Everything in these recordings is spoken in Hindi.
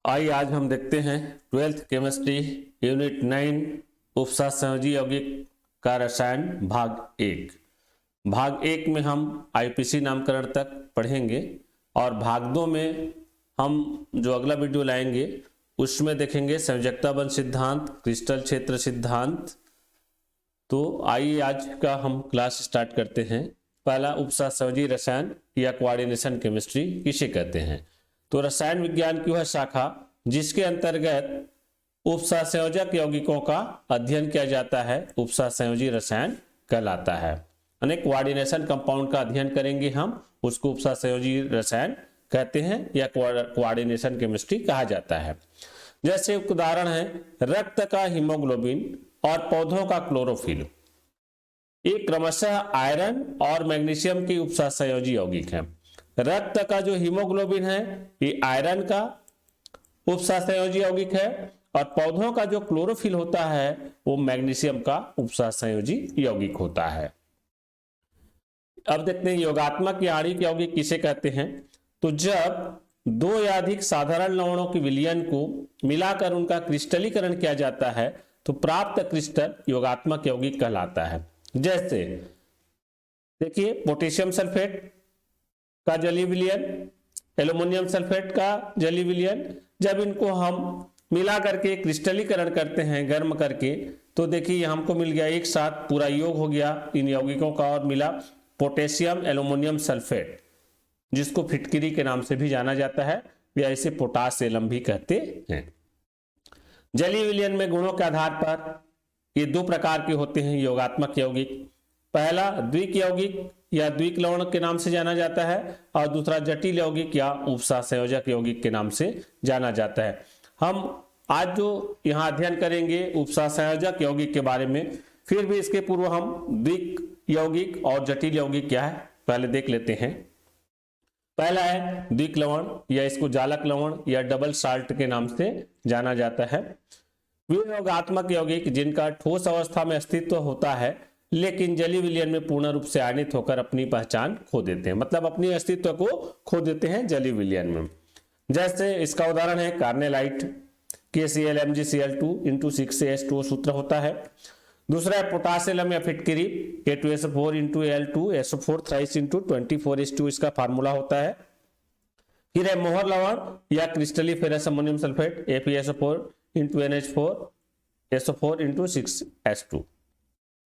आइए आज हम देखते हैं 12th केमिस्ट्री यूनिट 9 उपसहसंयोजी यौगिक का रसायन भाग एक में हम आईपीसी नामकरण तक पढ़ेंगे और भाग 2 में हम जो अगला वीडियो लाएंगे उसमें देखेंगे संयोजकता बंध सिद्धांत, क्रिस्टल क्षेत्र सिद्धांत। तो आइए आज का हम क्लास स्टार्ट करते हैं। पहला उपसहसंयोजी रसायन या कोऑर्डिनेशन केमिस्ट्री किसे कहते हैं। तो रसायन विज्ञान की वह शाखा जिसके अंतर्गत उपसहसंयोजक यौगिकों का अध्ययन किया जाता है उपसहसंयोजी रसायन कहलाता है। अनेक कोऑर्डिनेशन कंपाउंड का अध्ययन करेंगे हम, उसको उपसहसंयोजी रसायन कहते हैं या कोऑर्डिनेशन केमिस्ट्री कहा जाता है। जैसे उदाहरण है रक्त का हीमोग्लोबिन और पौधों का क्लोरोफिल, ये क्रमशः आयरन और मैग्नीशियम की उपसहसंयोजी यौगिक है। रक्त का जो हीमोग्लोबिन है ये आयरन का उपसहसंयोजी यौगिक है और पौधों का जो क्लोरोफिल होता है वो मैग्नीशियम का उपसहसंयोजी यौगिक होता है। अब देखते हैं योगात्मक या आणविक यौगिक किसे कहते हैं। तो जब दो या अधिक साधारण लवणों के विलयन को मिलाकर उनका क्रिस्टलीकरण किया जाता है तो प्राप्त क्रिस्टल योगात्मक यौगिक कहलाता है। जैसे देखिए पोटेशियम सल्फेट का जलीय विलयन, एल्युमिनियम सल्फेट का जलीय विलयन, जब इनको हम मिला करके क्रिस्टलीकरण करते हैं गर्म करके तो देखिए हमको मिल गया एक साथ पूरा योग हो गया इन यौगिकों का और मिला पोटेशियम एल्युमिनियम सल्फेट, जिसको फिटकिरी के नाम से भी जाना जाता है या इसे पोटास एलम भी कहते हैं। जलीय विलयन में गुणों के आधार पर ये दो प्रकार के होते हैं योगात्मक यौगिक। पहला द्विक यौगिक या द्विक लवण के नाम से जाना जाता है और दूसरा जटिल यौगिक या उपसहसंयोजक यौगिक के नाम से जाना जाता है। हम आज जो यहाँ अध्ययन करेंगे उपसहसंयोजक यौगिक के बारे में, फिर भी इसके पूर्व हम द्विक यौगिक और जटिल यौगिक क्या है पहले देख लेते हैं। पहला है द्विक लवण या इसको जालक लवण या डबल साल्ट के नाम से जाना जाता है। वे योगात्मक यौगिक जिनका ठोस अवस्था में अस्तित्व होता है लेकिन जलीय विलयन में पूर्ण रूप से आयनित होकर अपनी पहचान खो देते हैं, मतलब अपनी अस्तित्व को खो देते हैं जलीय विलयन में। जैसे इसका उदाहरण है कार्नेलाइट, KClMgCl2 × 6H2O सूत्र होता है। दूसरा है पोटासियम या फिटकिरी K2SO4 × Al2SO4 थ्राइस × 24H2 इसका फार्मूला होता है। फिर है मोहर लवण या क्रिस्टली ferrous ammonium sulphate FeSO4 × NH4 SO4 × 6H2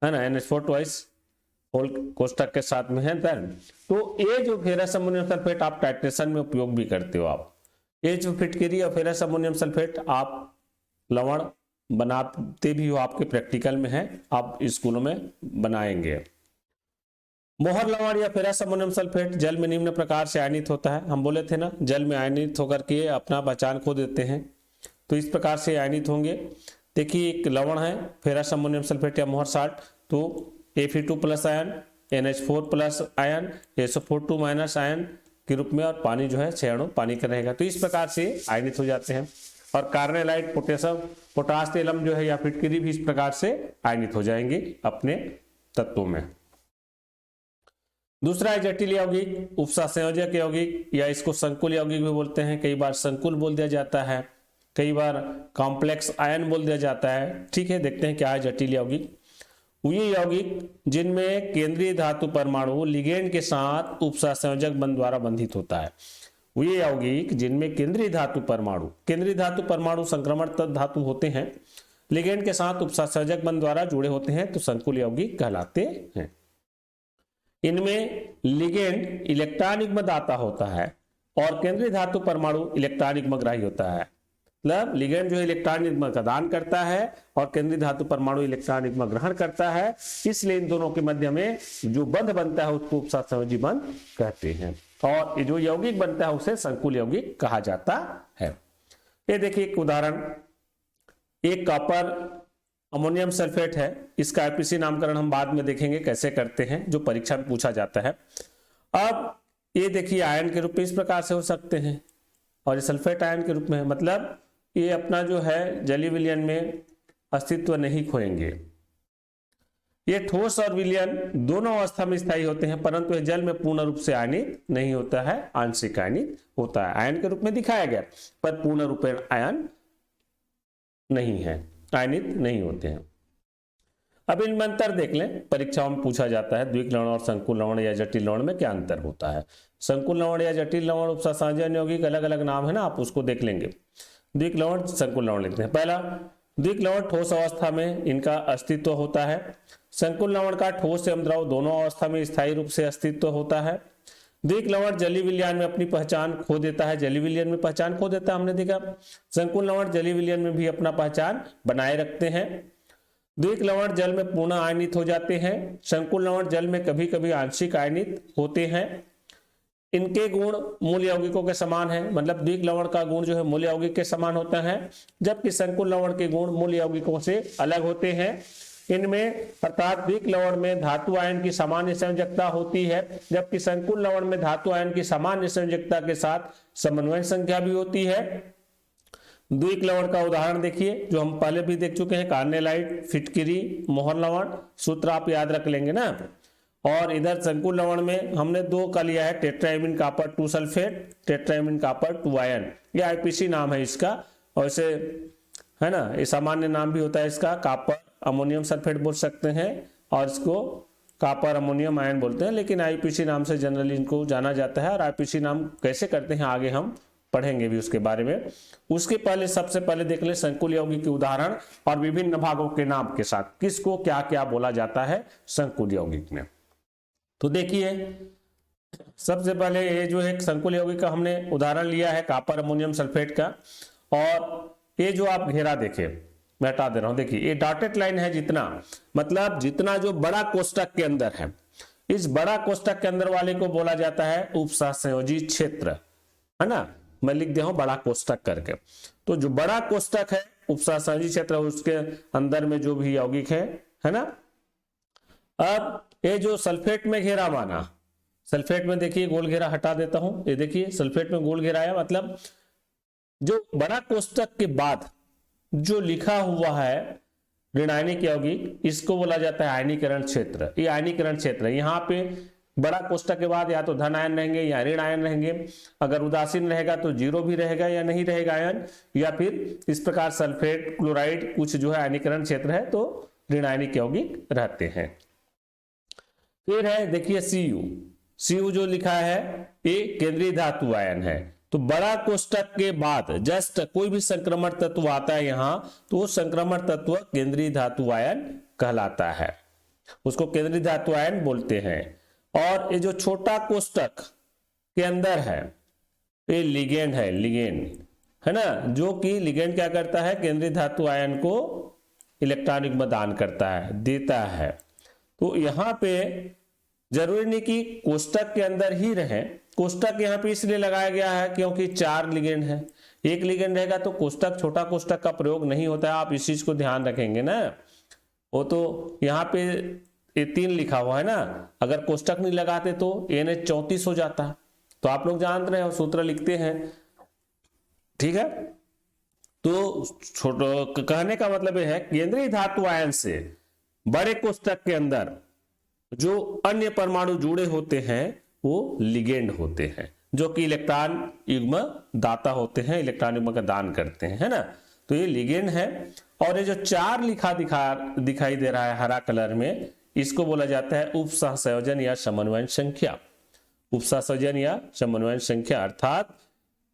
है ना, NH4 ट्वाइस होल कोष्टक के साथ में है। तो ये जो फेरस अमोनियम सल्फेट आप टाइट्रेशन में उपयोग भी करते हो, आप ये जो फिटकिरी और फेरस अमोनियम सल्फेट आप लवण बनाते भी हो, आपके प्रैक्टिकल में है, आप स्कूलों में बनाएंगे। मोहर लवण या फेरस अमोनियम सल्फेट जल में निम्न प्रकार से आयनित होता है। हम बोले थे ना जल में आयनित होकर के अपना पहचान खो देते हैं, तो इस प्रकार से आयनित होंगे। देखिए एक लवण है फेरस अमोनियम सल्फेट या मोहर साल्ट, तो Fe2+ ion, NH4+ ion, SO4 minus ion के रूप में और पानी जो है 6 अणु पानी का रहेगा, तो इस प्रकार से आयनित हो जाते हैं। और कार्नेलाइट पोटास एलम जो है या फिटकिरी भी इस प्रकार से आयनित हो जाएंगे अपने तत्वों में। दूसरा है जटिल यौगिक उपसहसंयोजक यौगिक या इसको संकुल यौगिक भी बोलते हैं, कई बार संकुल बोल दिया जाता है, कई बार कॉम्प्लेक्स आयन बोल दिया जाता है। ठीक है, देखते हैं क्या है जटिल यौगिक। ये यौगिक जिनमें केंद्रीय धातु परमाणु लिगेंड के साथ उपसहसंयोजक बंध द्वारा बंधित होता है। ये यौगिक जिनमें केंद्रीय धातु परमाणु संक्रमण धातु होते हैं, लिगेंड के साथ उपसहसंयोजक बंध द्वारा जुड़े होते हैं तो संकुल यौगिक कहलाते हैं। इनमें लिगेंड इलेक्ट्रॉन युग्म दाता होता है और केंद्रीय धातु परमाणु इलेक्ट्रॉन युग्म ग्राही होता है। मतलब लिगेंड जो है इलेक्ट्रॉन युग्म का दान करता है और केंद्रीय धातु परमाणु इलेक्ट्रॉन युग्म ग्रहण करता है, इसलिए इन दोनों के मध्य में जो बंध बनता है उसको उपसहसंयोजी बंध कहते हैं और जो यौगिक बनता है उसे संकुल यौगिक कहा जाता है। ये देखिए एक उदाहरण, एक कॉपर अमोनियम सल्फेट है, इसका आईपीसी नामकरण हम बाद में देखेंगे कैसे करते हैं, जो परीक्षा में पूछा जाता है। अब ये देखिए आयन के रूप में इस प्रकार से हो सकते हैं और ये सल्फेट आयन के रूप में है, मतलब ये अपना जो है जलीय विलयन में अस्तित्व नहीं खोएंगे। ये ठोस और विलयन दोनों अवस्था में स्थायी होते हैं, परंतु यह जल में पूर्ण रूप से आयनित नहीं होता है, आंशिक आयनित होता है। आयन के रूप में दिखाया गया पर पूर्ण रूप में आयन नहीं है, आयनित नहीं होते हैं। अब इनमें अंतर देख लें, परीक्षाओं में पूछा जाता है द्विक लवण और संकुल लवण या जटिल लवण में क्या अंतर होता है। संकुल लवण या जटिल लवण उपसंयोजन यौगिक अलग अलग नाम है ना, आप उसको देख लेंगे। द्विक लवण संकुल लवण लिखते हैं। पहला, द्विक लवण ठोस अवस्था में इनका अस्तित्व होता है। संकुल लवण का ठोस एवं द्रव दोनों अवस्था में स्थायी रूप से अस्तित्व होता है। द्विक लवण जलीय विलयन में अपनी पहचान खो देता है, जलीय विलयन में पहचान खो देता है, हमने देखा। संकुल लवण जलीय विलयन में भी अपना पहचान बनाए रखते हैं। द्विक लवण जल में पूर्ण आयनित हो जाते हैं। संकुल लवण जल में कभी कभी आंशिक आयनित होते हैं। इनके गुण मूल यौगिकों के समान है, मतलब द्विक लवण का गुण जो है मूल यौगिक के समान होता है, जबकि संकुल लवण के गुण मूल यौगिकों से अलग होते हैं। इनमें अर्थात द्विक लवण में धातु आयन की सामान्य संयोजकता होती है, जबकि संकुल लवण में धातु आयन की सामान्य संयोजकता के साथ समन्वय संख्या भी होती है। द्विक लवण का उदाहरण देखिए, जो हम पहले भी देख चुके हैं, कार्नेलाइट, फिटकिरी, मोहर लवण, सूत्र आप याद रख लेंगे ना। और इधर संकुल लवण में हमने दो का लिया है, टेट्राइमिन कॉपर 2 सल्फेट, टेट्राइमिन कॉपर 2 आयन, ये आईपीसी नाम है इसका। और इसे है ना, ये सामान्य नाम भी होता है इसका, कॉपर अमोनियम सल्फेट बोल सकते हैं, और इसको कॉपर अमोनियम आयन बोलते हैं, लेकिन आईपीसी नाम से जनरली इनको जाना जाता है। और आईपीसी नाम कैसे करते हैं आगे हम पढ़ेंगे भी उसके बारे में। उसके पहले सबसे पहले देख ले संकुल यौगिक के उदाहरण और विभिन्न भागों के नाम के साथ किसको क्या क्या बोला जाता है संकुल यौगिक में। तो देखिए, सबसे पहले ये जो है संकुल यौगिक का हमने उदाहरण लिया है कॉपर अमोनियम सल्फेट का। और ये जो आप घेरा देखे, मैं हटा दे रहा हूं, देखिए ये डॉटेड लाइन है, जितना मतलब जितना जो बड़ा कोष्टक के अंदर है, इस बड़ा कोष्टक के अंदर वाले को बोला जाता है उपसंयोजी क्षेत्र, है ना। मैं लिख दिया हूं बड़ा कोष्टक करके। तो जो बड़ा कोष्टक है उपसंयोजी क्षेत्र, उसके अंदर में जो भी यौगिक है ना। अब ये जो सल्फेट में घेरा माना, सल्फेट में देखिए गोल घेरा हटा देता हूं, ये देखिए सल्फेट में गोल घेरा है, मतलब जो बड़ा कोष्टक के बाद जो लिखा हुआ है ऋणायनिक यौगिक, इसको बोला जाता है आयनीकरण क्षेत्र। ये आयनीकरण क्षेत्र है। यहाँ पे बड़ा कोष्टक के बाद या तो धन आयन रहेंगे या ऋण आयन रहेंगे। अगर उदासीन रहेगा तो जीरो भी रहेगा या नहीं रहेगा आयन, या फिर इस प्रकार सल्फेट क्लोराइड कुछ जो है आयनीकरण क्षेत्र है तो ऋणायनिक यौगिक रहते हैं। फिर है देखिए Cu जो लिखा है ये केंद्रीय धातु आयन है। तो बड़ा कोष्टक के बाद जस्ट कोई भी संक्रमण तत्व आता है यहाँ, तो संक्रमण तत्व केंद्रीय धातु आयन कहलाता है, उसको केंद्रीय धातु आयन बोलते हैं। और ये जो छोटा कोष्टक के अंदर है ये लिगेंड है, लिगेंड है ना, जो कि लिगेंड क्या करता है, केंद्रीय धातु आयन को इलेक्ट्रॉन युग्म दान करता है, देता है। तो यहाँ पे जरूरी नहीं कि कोष्टक के अंदर ही रहे, कोष्टक यहाँ पे इसलिए लगाया गया है क्योंकि 4 लिगेंड है। एक लिगेंड रहेगा तो कोष्टक, छोटा कोष्टक का प्रयोग नहीं होता है, आप इस चीज को ध्यान रखेंगे ना। वो तो यहाँ पे ये 3 लिखा हुआ है ना, अगर कोष्टक नहीं लगाते तो NH34 हो जाता है। तो आप लोग जान रहे हो, सूत्र लिखते हैं, ठीक है। तो छोटो कहने का मतलब यह है केंद्रीय धातु आयन से बड़े कोष्टक के अंदर जो अन्य परमाणु जुड़े होते हैं वो लिगेंड होते हैं, जो कि इलेक्ट्रॉन युग्म दाता होते हैं, इलेक्ट्रॉन युग्म का दान करते हैं, है ना। तो ये लिगेंड है। और ये जो 4 दिखाई दे रहा है हरा कलर में, इसको बोला जाता है उपसहसंयोजन या समन्वय संख्या। उपसहसंयोजन या समन्वय संख्या अर्थात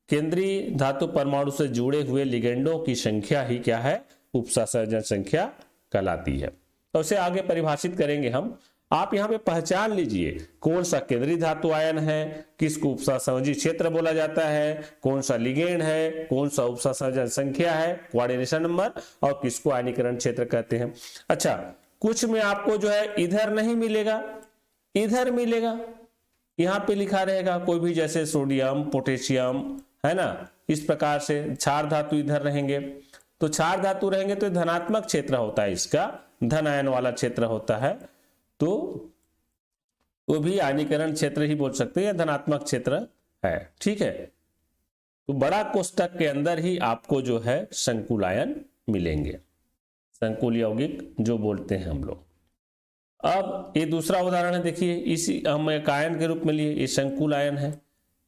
केंद्रीय धातु परमाणु से जुड़े हुए लिगेंडों की संख्या ही क्या है, उपसहसंयोजन संख्या कहलाती है। तो उसे आगे परिभाषित करेंगे हम। आप यहाँ पे पहचान लीजिए कौन सा केंद्रीय धातु आयन है, किसको उपसंयोजी क्षेत्र बोला जाता है, कौन सा लिगेंड है, कौन सा उपसंयोजन संख्या है, कोऑर्डिनेशन नंबर, और किसको आयनीकरण क्षेत्र कहते हैं। अच्छा, कुछ में आपको जो है इधर नहीं मिलेगा, इधर मिलेगा, यहाँ पे लिखा रहेगा कोई भी, जैसे सोडियम, पोटेशियम, है ना, इस प्रकार से क्षार धातु इधर रहेंगे। तो क्षार धातु रहेंगे तो धनात्मक क्षेत्र होता है, इसका धन आयन वाला क्षेत्र होता है, तो वो भी आयनीकरण क्षेत्र ही बोल सकते हैं या धनात्मक क्षेत्र है, ठीक है। तो बड़ा कोष्टक के अंदर ही आपको जो है संकुल आयन मिलेंगे, संकुल यौगिक जो बोलते हैं हम लोग। अब ये दूसरा उदाहरण है, देखिए इसी हम एक आयन के रूप में लिए, ये संकुल आयन है,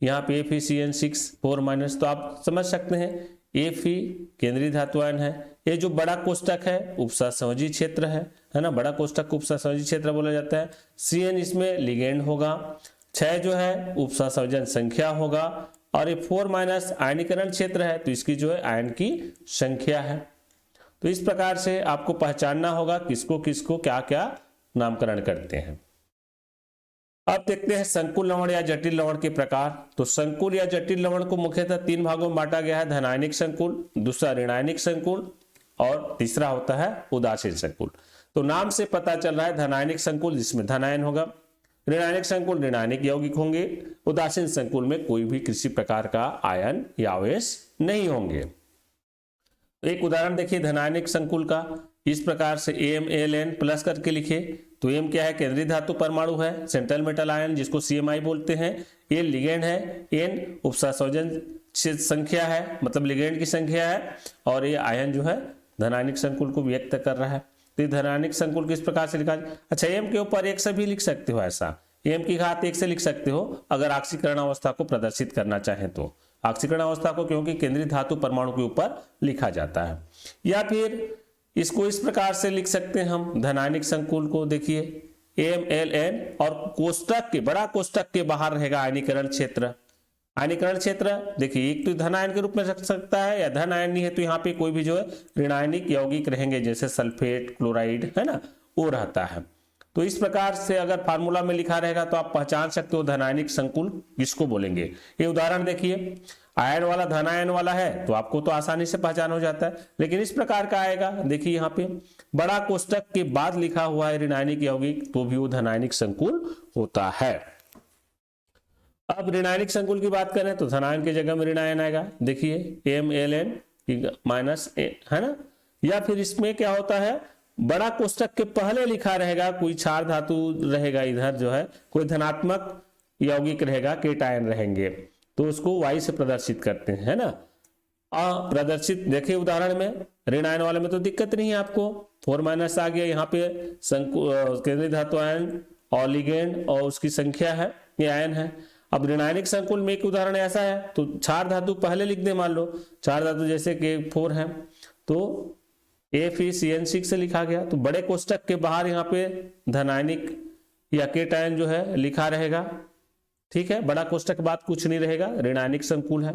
यहाँ पे FeCN6 4- तो आप समझ सकते हैं Fe केंद्रीय धातु आयन है। ये जो बड़ा कोष्टक है उपसहसंयोजी क्षेत्र है ना, बड़ा कोष्टक को उपसहसंयोजी क्षेत्र बोला जाता है। Cn इसमें लिगेंड होगा, 6 जो है उपसहसंयोजन संख्या होगा, और ये 4- आयनीकरण क्षेत्र है, तो इसकी जो है आयन की संख्या है। तो इस प्रकार से आपको पहचानना होगा किसको किसको क्या क्या नामकरण करते हैं। अब देखते हैं संकुल लवण या जटिल लवण के प्रकार। तो संकुल या जटिल लवण को मुख्यतः 3 भागों में बांटा गया है, धनायनिक संकुल, दूसरा ऋणायनिक संकुल, और तीसरा होता है उदासीन संकुल। तो नाम से पता चल रहा है धनायनिक संकुल जिसमें धन आयन होगा, ऋणायनिक संकुल ऋणायनिक यौगिक होंगे, उदासीन संकुल में कोई भी किसी प्रकार का आयन या आवेश नहीं होंगे। एक उदाहरण देखिए धनायनिक संकुल का, इस प्रकार से AmAlN प्लस करके लिखे। तो M क्या है, केंद्रीय धातु परमाणु है, सेंट्रल मेटल आयन जिसको CMI बोलते हैं। ये लिगेंड है, N उपसहसंयोजन संख्या है, मतलब लिगेंड की संख्या है, और ये आयन जो है धनायनिक संकुल को व्यक्त कर रहा है। तो ये धनायनिक संकुल किस प्रकार से लिखा, अच्छा M के ऊपर 1 से भी लिख सकते हो, ऐसा M की घात 1 से लिख सकते हो अगर ऑक्सीकरण अवस्था को प्रदर्शित करना चाहें तो, ऑक्सीकरण अवस्था को क्योंकि केंद्रीय धातु परमाणु के ऊपर लिखा जाता है। या फिर इसको इस प्रकार से लिख सकते हैं हम धनायनिक संकुल को, देखिए AmLN, और कोष्टक के बड़ा कोष्टक के बाहर रहेगा आयनीकरण क्षेत्र। आयनीकरण क्षेत्र देखिए एक तो धन आयन के रूप में रख सकता है, या धन आयन नहीं है तो यहाँ पे कोई भी जो है ऋणायनिक यौगिक रहेंगे, जैसे सल्फेट, क्लोराइड है ना, वो रहता है। तो इस प्रकार से अगर फार्मूला में लिखा रहेगा तो आप पहचान सकते हो धनायनिक संकुल किसको बोलेंगे। ये उदाहरण देखिए, आयन वाला धन आयन वाला है तो आपको तो आसानी से पहचान हो जाता है, लेकिन इस प्रकार का आएगा, देखिए यहाँ पे बड़ा कोष्टक के बाद लिखा हुआ है ऋणायनिक यौगिक, तो भी वो धनायनिक संकुल होता है। अब ऋणायनिक संकुल की बात करें तो धनायन की जगह में ऋणायन आएगा, देखिए AmLN माइनस है ना। या फिर इसमें क्या होता है, बड़ा कोष्टक के पहले लिखा रहेगा कोई क्षार धातु रहेगा, इधर जो है कोई धनात्मक यौगिक रहेगा, केटायन रहेंगे, तो उसको Y से प्रदर्शित करते हैं, है ना। प्रदर्शित देखिए उदाहरण में ऋणायन वाले में तो दिक्कत नहीं है आपको, 4- आ गया, यहाँ पे केंद्रीय धातु आयन और लिगेंड और उसकी संख्या है, ये आयन है। अब ऋणायनिक संकुल में एक उदाहरण ऐसा है, तो क्षार धातु पहले लिख दे, मान लो क्षार धातु जैसे कि 4 है तो FeCN6 से लिखा गया, तो बड़े कोष्टक के बाहर यहाँ पे धनायनिक या केटायन जो है लिखा रहेगा, ठीक है, बड़ा कोष्टक के बाद कुछ नहीं रहेगा, ऋणायनिक संकुल है।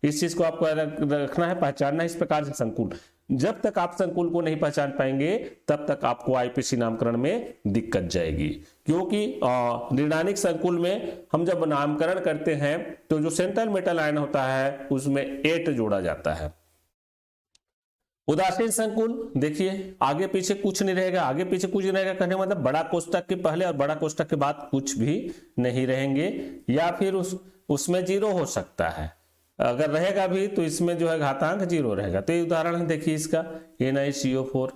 इस चीज को आपको रखना है, पहचानना है इस प्रकार से संकुल। जब तक आप संकुल को नहीं पहचान पाएंगे तब तक आपको IPC नामकरण में दिक्कत जाएगी, क्योंकि ऋणायनिक संकुल में हम जब नामकरण करते हैं तो जो सेंट्रल मेटल आयन होता है उसमें 8 जोड़ा जाता है। उदासीन संकुल देखिए आगे पीछे कुछ नहीं रहेगा, आगे पीछे कुछ नहीं रहेगा कहने मतलब बड़ा कोष्टक के पहले और बड़ा कोष्टक के बाद कुछ भी नहीं रहेंगे, या फिर उसमें 0 हो सकता है, अगर रहेगा भी तो इसमें जो है घातांक 0 रहेगा। तो ये उदाहरण है देखिए इसका NiCO4।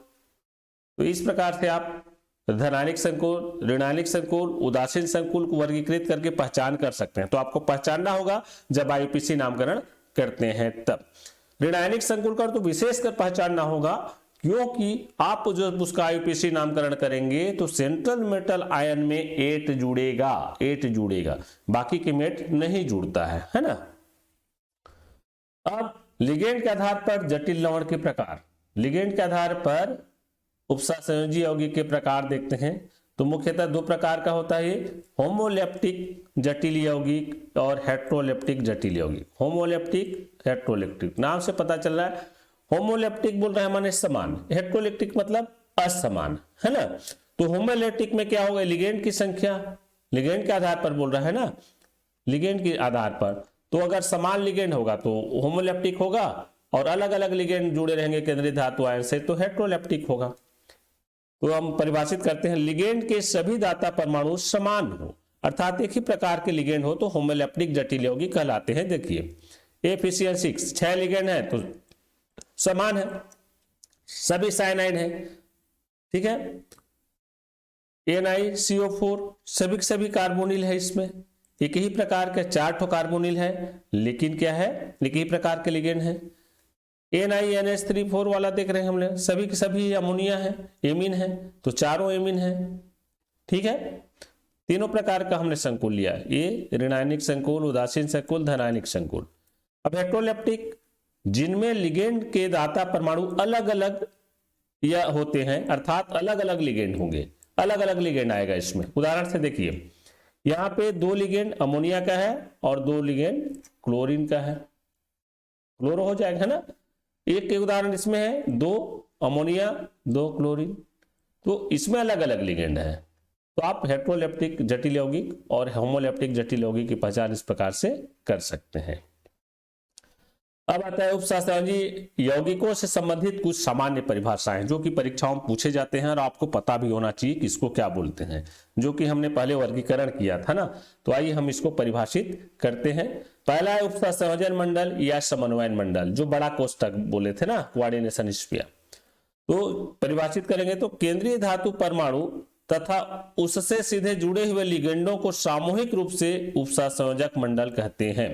तो इस प्रकार से आप धनायनिक संकुल, ऋणायनिक संकुल, उदासीन संकुल को वर्गीकृत करके पहचान कर सकते हैं। तो आपको पहचानना होगा जब IPC नामकरण करते हैं तब। ऋणायनिक संकुल का तो विशेषकर पहचानना होगा, क्योंकि आप जब उसका IPC नामकरण करेंगे तो सेंट्रल मेटल आयन में 8 जुड़ेगा, बाकी के मेट नहीं जुड़ता है ना। अब लिगेंड के आधार पर जटिल लवण के प्रकार, लिगेंड के आधार पर उपसहसंयोजी यौगिक के प्रकार देखते हैं। तो मुख्यतः 2 प्रकार का होता है, होमोलेप्टिक जटिल यौगिक और हेट्रोलेप्टिक जटिल यौगिक। होमोलेप्टिक, हेट्रोलेप्टिक, नाम से पता चल रहा है होमोलेप्टिक बोल रहे हैं माने समान, हेट्रोलेप्टिक मतलब असमान, है ना। तो होमोलेप्टिक में क्या होगा, लिगेंड की संख्या, लिगेंड के आधार पर बोल रहा है ना, लिगेंड के आधार पर। तो अगर समान लिगेंड होगा तो होमोलेप्टिक होगा, और अलग अलग लिगेंड जुड़े रहेंगे केंद्रीय धातु आयन से तो हेट्रोलेप्टिक होगा। तो हम परिभाषित करते हैं, लिगेंड के सभी दाता परमाणु समान हो, अर्थात एक ही प्रकार के लिगेंड हो तो होमोलेप्टिक जटिल यौगिक कहलाते हैं। देखिए FeCN6 6 लिगेंड है तो समान है, सभी साइनाइड है, ठीक है। NiCO4 सभी कार्बोनिल है, इसमें एक ही प्रकार के 4 कार्बोनिल है, लेकिन क्या है, एक ही प्रकार के लिगेंड है। NiNH3 4 वाला देख रहे हैं हमने, सभी के सभी अमोनिया है, एमीन है, तो चारों एमीन है, ठीक है, तीनों प्रकार का हमने संकुल लिया, ये ऋणायनिक संकुल, उदासीन संकुल, धनायनिक संकुल। अब हेट्रोलेप्टिक, जिनमें लिगेंड के दाता परमाणु अलग अलग या होते हैं, अर्थात अलग अलग लिगेंड होंगे, अलग अलग लिगेंड आएगा इसमें। उदाहरण से देखिए, यहाँ पे 2 लिगेंड अमोनिया का है और 2 लिगेंड क्लोरीन का है, क्लोरो हो जाएगा है ना। एक के उदाहरण इसमें है 2 अमोनिया 2 क्लोरीन, तो इसमें अलग अलग लिगेंड है। तो आप हेट्रोलेप्टिक जटिल यौगिक और होमोलेप्टिक जटिल यौगिक की पहचान इस प्रकार से कर सकते हैं। अब आता है उपशास्त्री यौगिकों से संबंधित कुछ सामान्य परिभाषाएं जो कि परीक्षाओं में पूछे जाते हैं और आपको पता भी होना चाहिए कि इसको क्या बोलते हैं, जो कि हमने पहले वर्गीकरण किया था ना। तो आइए हम इसको परिभाषित करते हैं। पहला है उपसंयोजन मंडल या समन्वयन मंडल, जो बड़ा कोष्ठक बोले थे ना, कोऑर्डिनेशन स्फीयर। तो परिभाषित करेंगे तो केंद्रीय धातु परमाणु तथा उससे सीधे जुड़े हुए लिगेंडों को सामूहिक रूप से उपसंयोजक मंडल कहते हैं।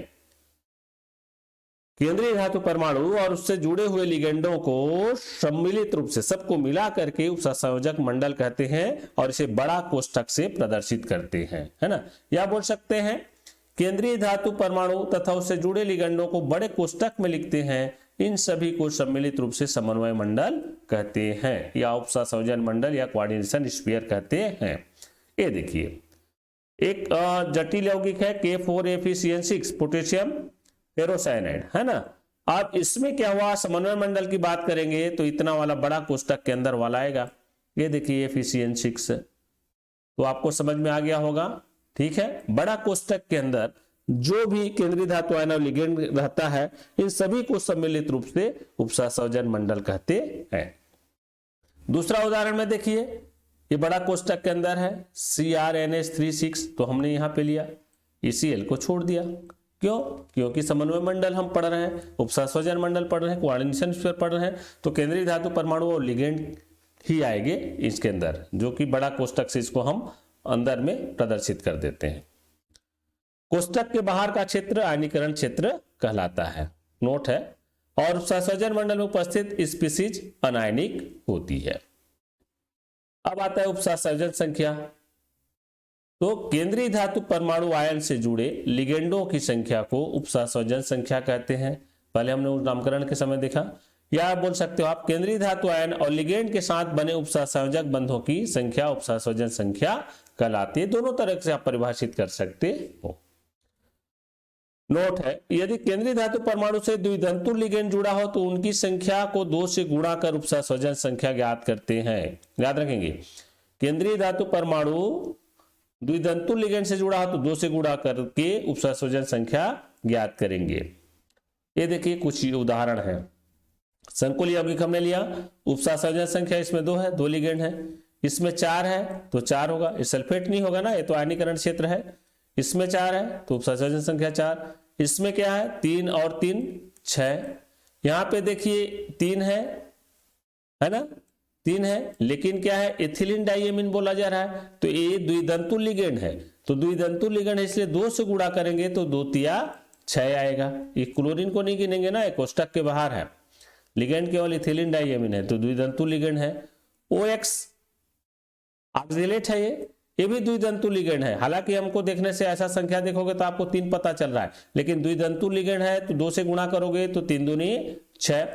केंद्रीय धातु परमाणु और उससे जुड़े हुए लिगेंडों को सम्मिलित रूप से सबको मिला करके उपसंयोजक मंडल कहते हैं और इसे बड़ा कोष्ठक से प्रदर्शित करते हैं, है ना। या बोल सकते हैं केंद्रीय धातु परमाणु तथा उससे जुड़े लिगेंडों को बड़े कोष्ठक में लिखते हैं, इन सभी को सम्मिलित रूप से समन्वय मंडल कहते हैं या उपसंयोजन मंडल या कोऑर्डिनेशन स्फीयर कहते हैं। ये देखिए, एक जटिल यौगिक है K4Fe6 पोटेशियम फेरोसाइनाइड, है ना। अब इसमें क्या हुआ, समन्वय मंडल की बात करेंगे तो इतना वाला बड़ा कोष्ठक के अंदर वाला आएगा। ये देखिए Fe6, तो आपको समझ में आ गया होगा, ठीक है। बड़ा कोष्ठक के अंदर जो भी केंद्रीय धातु आयन और लिगेंड रहता है, इन सभी को सम्मिलित रूप से उपसंयोजन मंडल कहते हैं। दूसरा उदाहरण में देखिए, ये बड़ा कोष्ठक के अंदर है CrNH3 तो हमने यहां पे लिया, Cl को छोड़ दिया। क्यों? क्योंकि समन्वय मंडल हम पढ़ रहे हैं, उपसंयोजन मंडल पढ़ रहे हैं, कोऑर्डिनेशन स्फीयर पढ़ रहे हैं, तो केंद्रीय धातु परमाणु और लिगेंड ही आएंगे इसके अंदर, जो कि बड़ा कोष्ठक से इसको हम अंदर में प्रदर्शित कर देते हैं। कोष्ठक के बाहर का क्षेत्र आयनीकरण क्षेत्र कहलाता है, नोट है। और उपसंयोजन मंडल में उपस्थित स्पीसीज अनायनिक होती है। अब आता है उपसंयोजन संख्या। तो केंद्रीय धातु परमाणु आयन से जुड़े लिगेंडों की संख्या को उपसंयोजन संख्या कहते हैं। पहले हमने नामकरण के समय देखा। या आप बोल सकते हो आप केंद्रीय धातु आयन और लिगेंड के साथ बने उपसंयोजक बंधों की संख्या उपसंयोजन संख्या कहलाती है। दोनों तरह से आप परिभाषित कर सकते हो। नोट है, यदि केंद्रीय धातु परमाणु से द्विधंतु लिगेंड जुड़ा हो तो उनकी संख्या को 2 से गुणा कर उपसंयोजन संख्या ज्ञात करते हैं। याद रखेंगे, केंद्रीय धातु परमाणु द्विधंतु लिगेंड से जुड़ा हो तो 2 से गुणा करके उपसंयोजन संख्या ज्ञात करेंगे। ये देखिए कुछ उदाहरण है। संकुल यौगिक हमने लिया, उपसंयोजन संख्या इसमें 2 है, 2 लिगेंड है। इसमें 4 है तो 4 होगा, ये सल्फेट नहीं होगा ना, ये तो आयनीकरण क्षेत्र है। इसमें 4 है तो उपसंयोजन संख्या 4। इसमें क्या है, 3 और 3 6। यहां पे देखिए 3 है ना, 3 है, लेकिन क्या है, एथिलीन डाइएमीन बोला जा रहा है, तो ये द्विधंतु लिगेंड है। तो द्विधंतु लिगेंड है, इसलिए 2 से गुणा करेंगे तो 2 तिया 6 आएगा। ये क्लोरीन को नहीं गिनेंगे ना, ये कोष्ठक के बाहर है। लिगेंड केवल इथिलीन डाइएमीन है, तो द्विधंतु लिगेंड है। OX ऑक्सिलेट है, ये भी द्विधंतु लिगेंड है। हालांकि हमको देखने से ऐसा संख्या देखोगे तो आपको 3 पता चल रहा है, लेकिन द्विधंतु लिगेंड है तो 2 से गुणा करोगे तो 3 दूनी 6।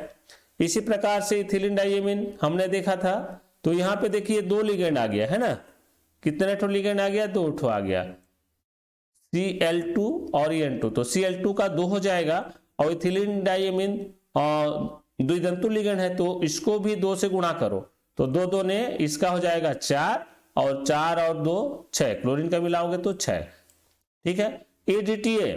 इसी प्रकार से इथिलीन डाइएमीन हमने देखा था, तो यहां पे देखिए 2 लिगेंड आ गया है ना। कितने ठो लिगेंड आ गया, 2 ठो आ गया, Cl2 और En2, तो Cl2 का 2 हो जाएगा। और इथिलीन डाइएमीन द्विधंतु लिगेंड है तो इसको भी 2 से गुणा करो तो 2 2 ने इसका हो जाएगा 4 और 4 और 2 6, क्लोरीन का मिलाओगे तो 6, ठीक है। ADTA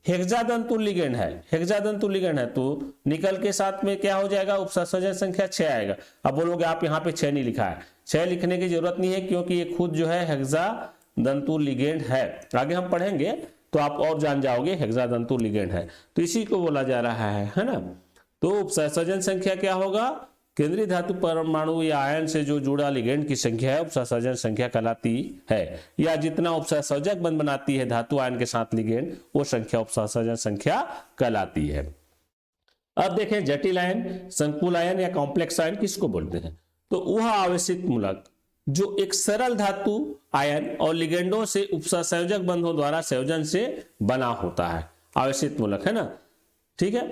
हेक्सादंतु लिगेंड है, हेक्सादंतु लिगेंड है तो निकल के साथ में क्या हो जाएगा, उपसंयोजन संख्या 6 आएगा। अब बोलोगे आप यहाँ पे 6 नहीं लिखा है, 6 लिखने की जरूरत नहीं है क्योंकि ये खुद जो है हेक्सादंतु लिगेंड है। आगे हम पढ़ेंगे तो आप और जान जाओगे हेक्सादंतु लिगेंड है, तो इसी को बोला जा रहा है ना। तो उपसंयोजन संख्या क्या होगा, केंद्रीय धातु परमाणु या आयन से जो जुड़ा लिगेंड की संख्या है उपसंयोजन संख्या कहलाती है। या जितना उपसंयोजक बंध बनाती है धातु आयन के साथ लिगेंड, वो संख्या उपसंयोजन संख्या कहलाती है। अब देखें जटिल आयन, संकुल आयन या कॉम्प्लेक्स आयन किसको बोलते हैं। तो वह आवेशित मूलक जो एक सरल धातु आयन और लिगेंडों से उपसंयोजक बंधों द्वारा संयोजन से बना होता है, आवेशित मूलक, है ना। ठीक है,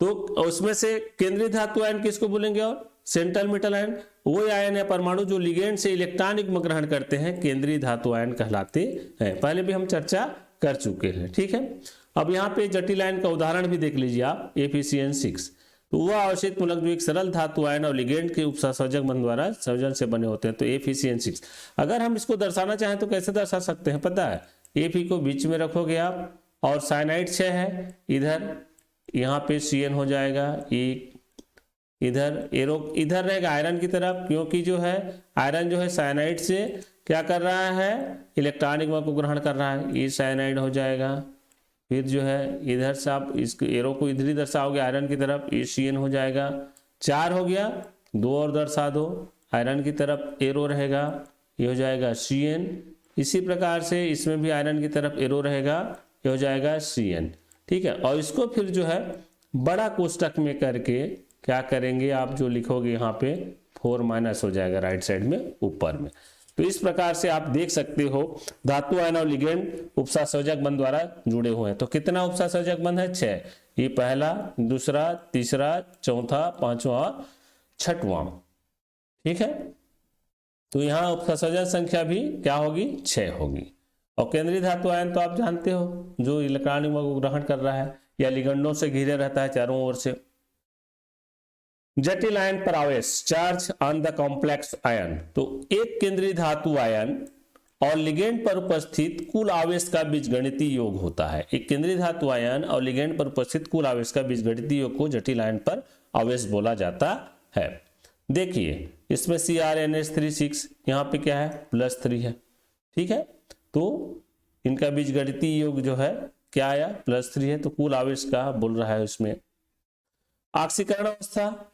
तो उसमें से केंद्रीय धातु आयन किसको बोलेंगे, और सेंट्रल मेटल आयन वो आयन है परमाणु जो लिगेंड से इलेक्ट्रॉन युग्म ग्रहण करते हैं, केंद्रीय धातु आयन कहलाते हैं। पहले भी हम चर्चा कर चुके हैं। ठीक है, अब यहाँ पे जटिल आयन का उदाहरण भी देख लीजिए आप, FeCN6। तो वह आवेशित मूलक जो एक सरल धातु आयन और लिगेंड के उपसंयोजक बंध द्वारा संयोजन से बने होते हैं, तो FeCN6। अगर हम इसको दर्शाना चाहें तो कैसे दर्शा सकते हैं पता है, Fe को बीच में रखोगे आप और साइनाइड 6 है इधर, यहाँ पे Cn हो जाएगा, एक इधर एरो इधर रहेगा आयरन की तरफ, क्योंकि जो है आयरन जो है साइनाइड से क्या कर रहा है, इलेक्ट्रॉन युग्म को ग्रहण कर रहा है, ये साइनाइड हो जाएगा। फिर जो है इधर से आप इस एरो को इधर ही दर्शाओगे आयरन की तरफ, ये Cn हो जाएगा। 4 हो गया, 2 और दर्शा दो, आयरन की तरफ एरो रहेगा, ये हो जाएगा Cn। इसी प्रकार से इसमें भी आयरन की तरफ एरो रहेगा, ये हो जाएगा Cn। ठीक है, और इसको फिर जो है बड़ा कोष्टक में करके क्या करेंगे आप, जो लिखोगे यहाँ पे 4- हो जाएगा राइट साइड में ऊपर में। तो इस प्रकार से आप देख सकते हो धातु आयन और लिगेंड उपसंयोजक बंध द्वारा जुड़े हुए हैं। तो कितना उपसंयोजक बंध है, 6। ये पहला, दूसरा, तीसरा, चौथा, पांचवा और छठवां। ठीक है, तो यहाँ उपसंयोजक संख्या भी क्या होगी, 6 होगी। और केंद्रीय धातु आयन तो आप जानते हो जो इलेक्ट्रॉन युग्म को ग्रहण कर रहा है या लिगेंडों से घिरे रहता है चारों ओर से। जटिल आयन पर आवेश, charge on the complex ion. तो एक केंद्रीय धातु आयन और लिगेंड पर उपस्थित कुल आवेश का बीजगणितीय योग होता है। एक केंद्रीय धातु आयन और लिगेंड पर उपस्थित कुल आवेश का बीजगणितीय योग को जटिल आयन पर आवेश बोला जाता है। देखिए इसमें CrNH3 यहाँ पे क्या है, +3 है। ठीक है, तो इनका बीजगणितीय योग जो है क्या आया, +3 है, तो कुल आवेश का बोल रहा है उसमें। ऑक्सीकरण अवस्था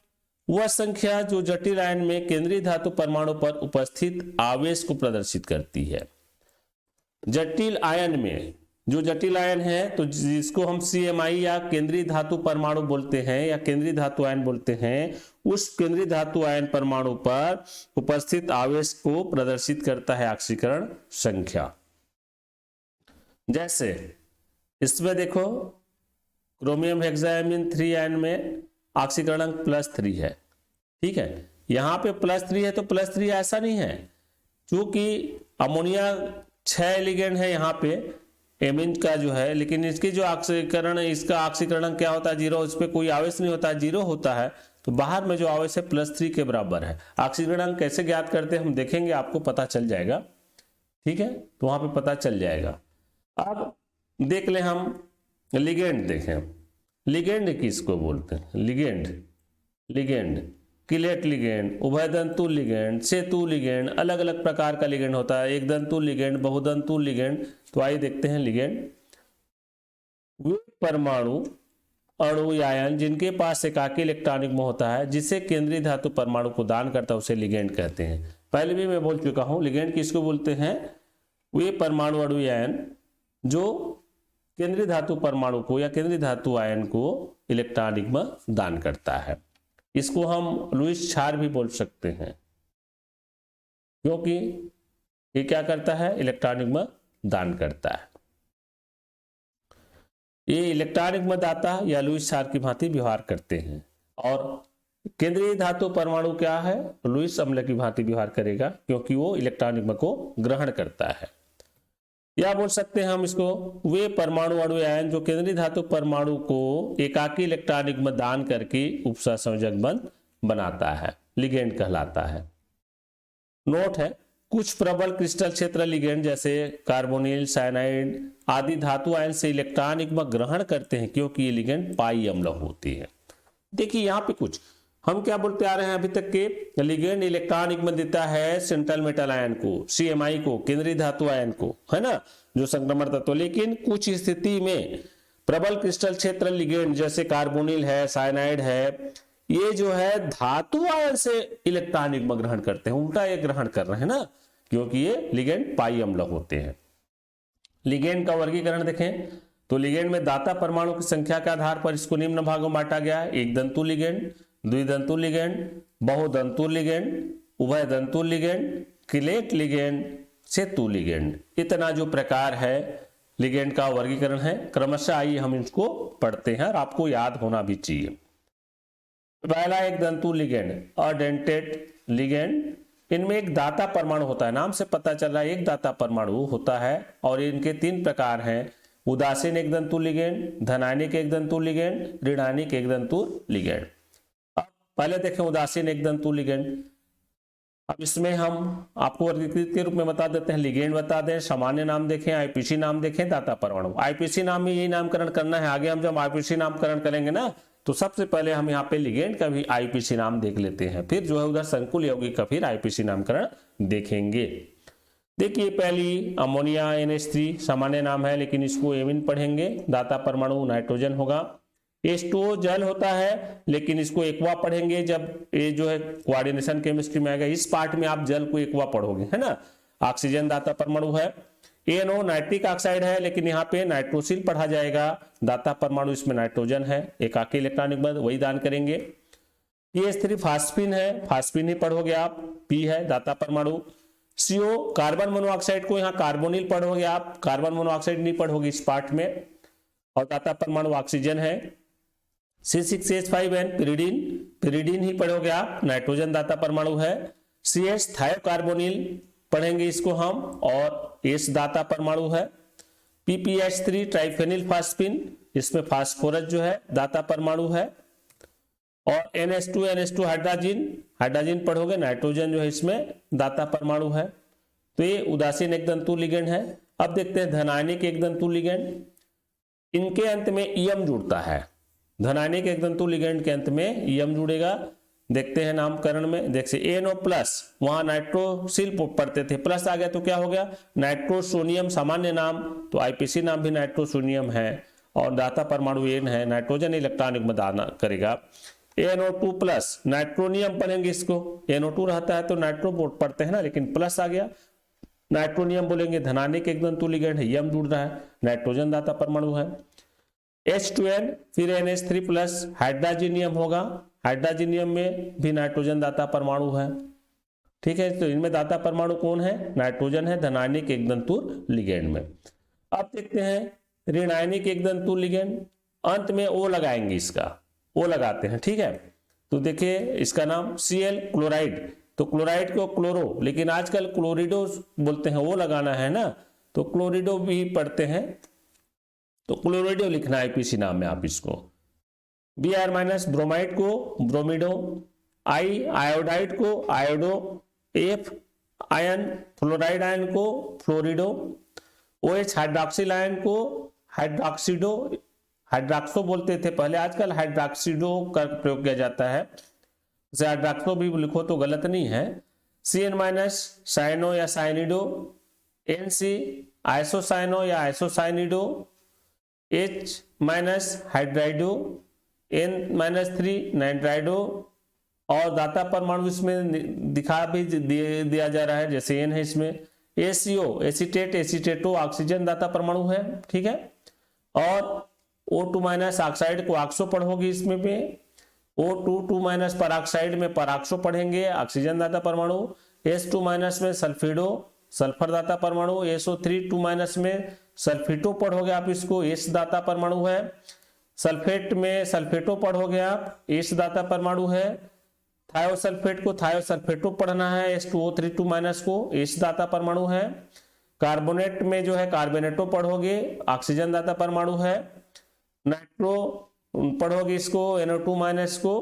वह संख्या जो जटिल आयन में केंद्रीय धातु परमाणु पर उपस्थित आवेश को प्रदर्शित करती है। जटिल आयन में जो जटिल आयन है तो जिसको हम CMI या केंद्रीय धातु परमाणु बोलते हैं या केंद्रीय धातु आयन बोलते हैं, उस केंद्रीय धातु आयन परमाणु पर उपस्थित आवेश को प्रदर्शित करता है ऑक्सीकरण संख्या। जैसे इसमें देखो क्रोमियम हेक्साएमिन 3 आयन में ऑक्सीकरण अंक +3 है। ठीक है, यहाँ पे +3 है तो +3 ऐसा नहीं है, क्योंकि अमोनिया 6 लिगेंड है यहाँ पे एमिन का जो है, लेकिन इसकी जो ऑक्सीकरण, इसका ऑक्सीकरण अंक क्या होता है, 0। इस पर कोई आवेश नहीं होता है, 0 होता है, तो बाहर में जो आवेश है +3 के बराबर है। ऑक्सीकरण अंक कैसे ज्ञात करते हैं हम देखेंगे, आपको पता चल जाएगा। ठीक है, तो वहां पे पता चल जाएगा। अब देख ले हम लिगेंड देखें, लिगेंड किसको बोलते हैं, लिगेंड किलेट लिगेंड, उभयदंतु लिगेंड, सेतु लिगेंड, अलग अलग प्रकार का लिगेंड होता है, एक दंतु लिगेंड, बहुदंतु लिगेंड। तो आइए देखते हैं लिगेंड। वे परमाणु, अणु या आयन जिनके पास एकाकी इलेक्ट्रॉन युग्म होता है जिसे केंद्रीय धातु परमाणु को दान करता है उसे लिगेंड कहते हैं। पहले भी मैं बोल चुका हूं, लिगेंड किसको बोलते हैं, वे परमाणु अणु या आयन जो केंद्रीय धातु परमाणु को या केंद्रीय धातु आयन को इलेक्ट्रॉन युग्म दान करता है। इसको हम लुईस क्षार भी बोल सकते हैं, क्योंकि ये क्या करता है, इलेक्ट्रॉन युग्म दान करता है। ये इलेक्ट्रॉन युग्म दाता या लुईस क्षार की भांति व्यवहार करते हैं। और केंद्रीय धातु परमाणु क्या है, लुईस अम्ल की भांति व्यवहार करेगा, क्योंकि वो इलेक्ट्रॉन युग्म को ग्रहण करता है। या बोल सकते हैं हम इसको, वे परमाणु अणु आयन जो केंद्रीय धातु परमाणु को एकाकी इलेक्ट्रॉन युग्म दान करके उपसंयोजक बंध बनाता है, लिगेंड कहलाता है। नोट है, कुछ प्रबल क्रिस्टल क्षेत्र लिगेंड जैसे कार्बोनिल, साइनाइड आदि धातु आयन से इलेक्ट्रॉन युग्म ग्रहण करते हैं, क्योंकि ये लिगेंड पाई अम्ल होती है। देखिए यहाँ पे कुछ हम क्या बोलते आ रहे हैं अभी तक के, लिगेंड इलेक्ट्रॉन युग्म देता है सेंट्रल मेटल आयन को, CMI को, केंद्रीय धातु आयन को, है ना, जो संक्रमण तत्व। लेकिन कुछ स्थिति में प्रबल क्रिस्टल क्षेत्र लिगेंड जैसे कार्बोनिल है, साइनाइड है, ये जो है धातु आयन से इलेक्ट्रॉन युग्म ग्रहण करते हैं, उल्टा ये ग्रहण कर रहे हैं ना, क्योंकि ये लिगेंड पाई अम्ल होते हैं। लिगेंड का वर्गीकरण देखें तो लिगेंड में दाता परमाणु की संख्या के आधार पर इसको निम्न भागों में बांटा गया है। एक दंतु लिगेंड, द्विदंतु लिगेंड, बहुदंतु लिगेंड, उभयदंतु लिगेंड, किलेट लिगेंड, सेतु लिगेंड। इतना जो प्रकार है लिगेंड का वर्गीकरण है, क्रमशः आइए हम इसको पढ़ते हैं और आपको याद होना भी चाहिए। पहला एक दंतु लिगेंड, अडेंटेड लिगेंड। इनमें एक दाता परमाणु होता है, नाम से पता चल रहा है एक दाता परमाणु होता है, और इनके 3 प्रकार हैं, उदासीन एक दंतु लिगेंड, धनायनिक एक दंतु लिगेंड, ऋणायनिक एक दंतु लिगेंड। अब पहले देखें उदासीन एक दंतु लिगेंड। अब इसमें हम आपको वर्गीकृत के रूप में बता देते हैं, लिगेंड बता दें, सामान्य नाम देखें, आईपीसी नाम देखें, दाता परमाणु। आईपीसी नाम में यही नामकरण करना है, आगे हम जब आईपीसी नामकरण करेंगे ना, तो सबसे पहले हम यहाँ पे लिगेंड का भी आईपीसी नाम देख लेते हैं, फिर जो है उधर संकुल यौगिक का फिर आईपीसी नामकरण देखेंगे। देखिए पहली अमोनिया NH3 सामान्य नाम है, लेकिन इसको एमिन पढ़ेंगे, दाता परमाणु नाइट्रोजन होगा। H2O जल होता है, लेकिन इसको एक्वा पढ़ेंगे जब ये जो है कोऑर्डिनेशन केमिस्ट्री में आएगा, इस पार्ट में आप जल को एक्वा पढ़ोगे, है ना। ऑक्सीजन दाता परमाणु है। ANO नाइट्रिक ऑक्साइड है, लेकिन यहाँ पे नाइट्रोसिल पढ़ा जाएगा, दाता परमाणु इसमें नाइट्रोजन है, एकाकी इलेक्ट्रॉनिक बंध वही दान करेंगे। CH3 फास्फिन है, फास्फिन ही पढ़ोगे आप, P है दाता परमाणु। CO कार्बन मोनोऑक्साइड को यहाँ कार्बोनिल पढ़ोगे आप, कार्बन मोनोऑक्साइड नहीं पढ़ोगे इस पार्ट में, और दाता परमाणु ऑक्सीजन है। C6H5N पिरिडीन, पिरिडीन ही पढ़ोगे आप, नाइट्रोजन दाता परमाणु है। CH थायोकार्बोनिल पढ़ेंगे इसको हम, और S दाता परमाणु है। PPH3 ट्राइफेनिल फास्फिन, इसमें फास्फोरस जो है दाता परमाणु है। और NH2 हाइड्रोजन, हाइड्रोजन पढ़ोगे, नाइट्रोजन जो है इसमें दाता परमाणु है। तो ये उदासीन एक दंतु लिगेंड है। अब देखते हैं धनायनिक एक दंतु लिगेंड। इनके अंत में इयम जुड़ता है, धनायनिक एक दंतु लिगेंड के अंत में इयम जुड़ेगा। देखते हैं नामकरण में, देखिए ANO प्लस, वहां नाइट्रोसिल पढ़ते थे, प्लस आ गया तो क्या हो गया नाइट्रोसोनियम, सामान्य नाम, तो आईपीसी नाम भी नाइट्रोसोनियम है, और दाता परमाणु N है, नाइट्रोजन इलेक्ट्रॉनिक में दान करेगा। NO2 प्लस, नाइट्रोनियम पढ़ेंगे इसको, NO2 रहता है तो नाइट्रो पढ़ते हैं ना, लेकिन प्लस आ गया, नाइट्रोनियम बोलेंगे। धनायनिक एक दंतु लिगेंड है, यम जुड़ रहा है, नाइट्रोजन दाता परमाणु है। H2N फिर NH3 प्लस, हाइड्रोजनियम होगा, हाइड्रोजनियम में भी नाइट्रोजन दाता परमाणु है, ठीक है। तो इनमें दाता परमाणु कौन है, नाइट्रोजन है, धनायनिक एक दंतु लिगेंड में। अब देखते हैं ऋणायनिक एक दंतु लिगेंड, अंत में O लगाएंगे, इसका O लगाते हैं, ठीक है। तो देखिए इसका नाम Cl क्लोराइड, तो क्लोराइड को क्लोरो, लेकिन आजकल क्लोरिडो बोलते हैं, वो लगाना है ना, तो क्लोरिडो भी पढ़ते हैं, तो क्लोरिडो लिखना है आईपीसी नाम में आप इसको। Br माइनस, ब्रोमाइड को ब्रोमिडो, I आयोडाइड को iodo, F ion, fluoride ion को फ्लोरिडो, OH हाइड्रोक्सिल आयन को हाइड्रोक्सिडो, हाइड्रोक्सो बोलते थे पहले, आजकल हाइड्रोक्सिडो का प्रयोग किया जाता है, जैसे हाइड्रोक्सो भी लिखो तो गलत नहीं है। Cn माइनस, साइनो या साइनिडो, NC आइसोसाइनो या आइसोसाइनिडो, H माइनस हाइड्राइडो, N-3 नाइट्राइडो, और दाता परमाणु इसमें दिखा भी दिया जा रहा है, जैसे N है इसमें। ACO एसीटेट, एसीटेटो ऑक्सीजन दाता परमाणु है, ठीक है। और O2 माइनस ऑक्साइड को ऑक्सो पढ़ोगे इसमें पे, O2 माइनस परऑक्साइड में पराक्सो पढ़ेंगे, ऑक्सीजन दाता परमाणु। S2 माइनस में सल्फिडो, सल्फर दाता परमाणु। SO3 2 माइनस में सल्फिटो पढ़ोगे आप इसको, S दाता परमाणु है। सल्फेट में सल्फेटो पढ़ोगे आप, S दाता परमाणु है। थायोसल्फेट को थायोसल्फेटो पढ़ना है, H2O3 2 माइनस को, S दाता परमाणु है। कार्बोनेट में जो है कार्बोनेटो पढ़ोगे, ऑक्सीजन दाता परमाणु है। नाइट्रो पढ़ोगे इसको, NO2 माइनस को,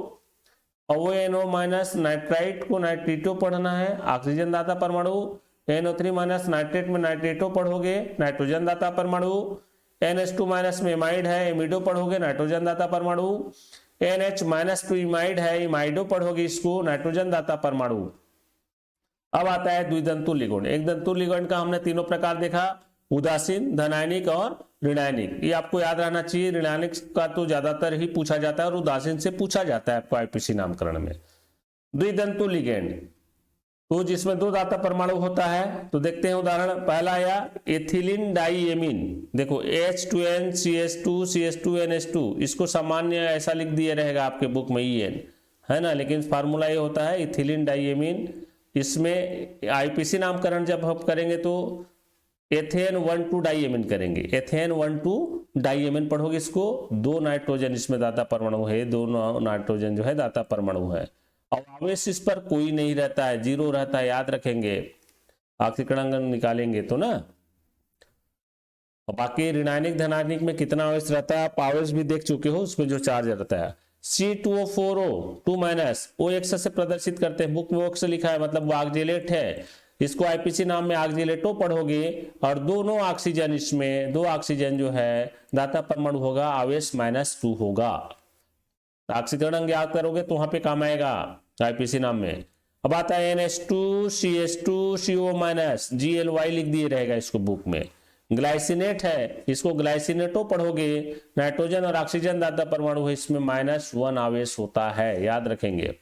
ONO माइनस नाइट्राइट को नाइट्रीटो पढ़ना है, ऑक्सीजन दाता परमाणु। NO3 माइनस नाइट्रेट में नाइट्रेटो पढ़ोगे, नाइट्रोजन दाता परमाणु। NH2 माइनस में इमाइड है, इमिडो पढ़ोगे, नाइट्रोजन दाता परमाणु। NH माइनस 2 इमाइड है, इमाइडो पढ़ोगे इसको, नाइट्रोजन दाता परमाणु। अब आता है द्विदंतु लिगेंड। एक दंतु लिगेंड का हमने तीनों प्रकार देखा, उदासीन, धनायनिक और ऋणायनिक। ये आपको याद रहना चाहिए, ऋणायनिक का तो ज्यादातर ही पूछा जाता है और उदासीन से पूछा जाता है आपको आईपीसी नामकरण में। द्विदंतु लिगेंड तो जिसमें 2 दाता परमाणु होता है, तो देखते हैं उदाहरण। पहला आया एथिलीन डाइएमीन, देखो H2N CH2 CH2 NH2, इसको सामान्य ऐसा लिख दिया रहेगा आपके बुक में EN, है ना, लेकिन फार्मूला ये होता है इथिलीन डाइएमीन इसमें आईपीसी नामकरण जब हम करेंगे तो एथेन 1,2 डाइएमिन करेंगे, एथेन 1,2 डाइएमिन पढ़ोगे इसको, 2 नाइट्रोजन इसमें दाता परमाणु है, 2 नाइट्रोजन जो है दाता परमाणु है, और आवेश इस पर कोई नहीं रहता है, 0 रहता है, याद रखेंगे, ऑक्सीकरण निकालेंगे तो ना। और बाकी ऋणायनिक धनायनिक में कितना आवेश रहता है आप आवेश भी देख चुके हो, उसमें जो चार्ज रहता है। C2O4O 2- O एक्स से प्रदर्शित करते हैं, बुक में O से लिखा है, मतलब वो ऑक्जिलेट है, इसको आईपीसी नाम में ऑक्जिलेटो पढ़ोगे, और दोनों ऑक्सीजन, इसमें 2 ऑक्सीजन जो है दाता परमाणु होगा, आवेश -2 होगा। ऑक्सीकरण याद करोगे तो वहां पे काम आएगा आईपीसी नाम में। अब आता है NH2CH2CO-, GLY लिख दिए रहेगा इसको बुक में। ग्लाइसिनेट है, इसको ग्लाइसिनेटो पढ़ोगे, नाइट्रोजन और ऑक्सीजन दाता परमाणु है, इसमें -1 आवेश होता है, याद रखेंगे।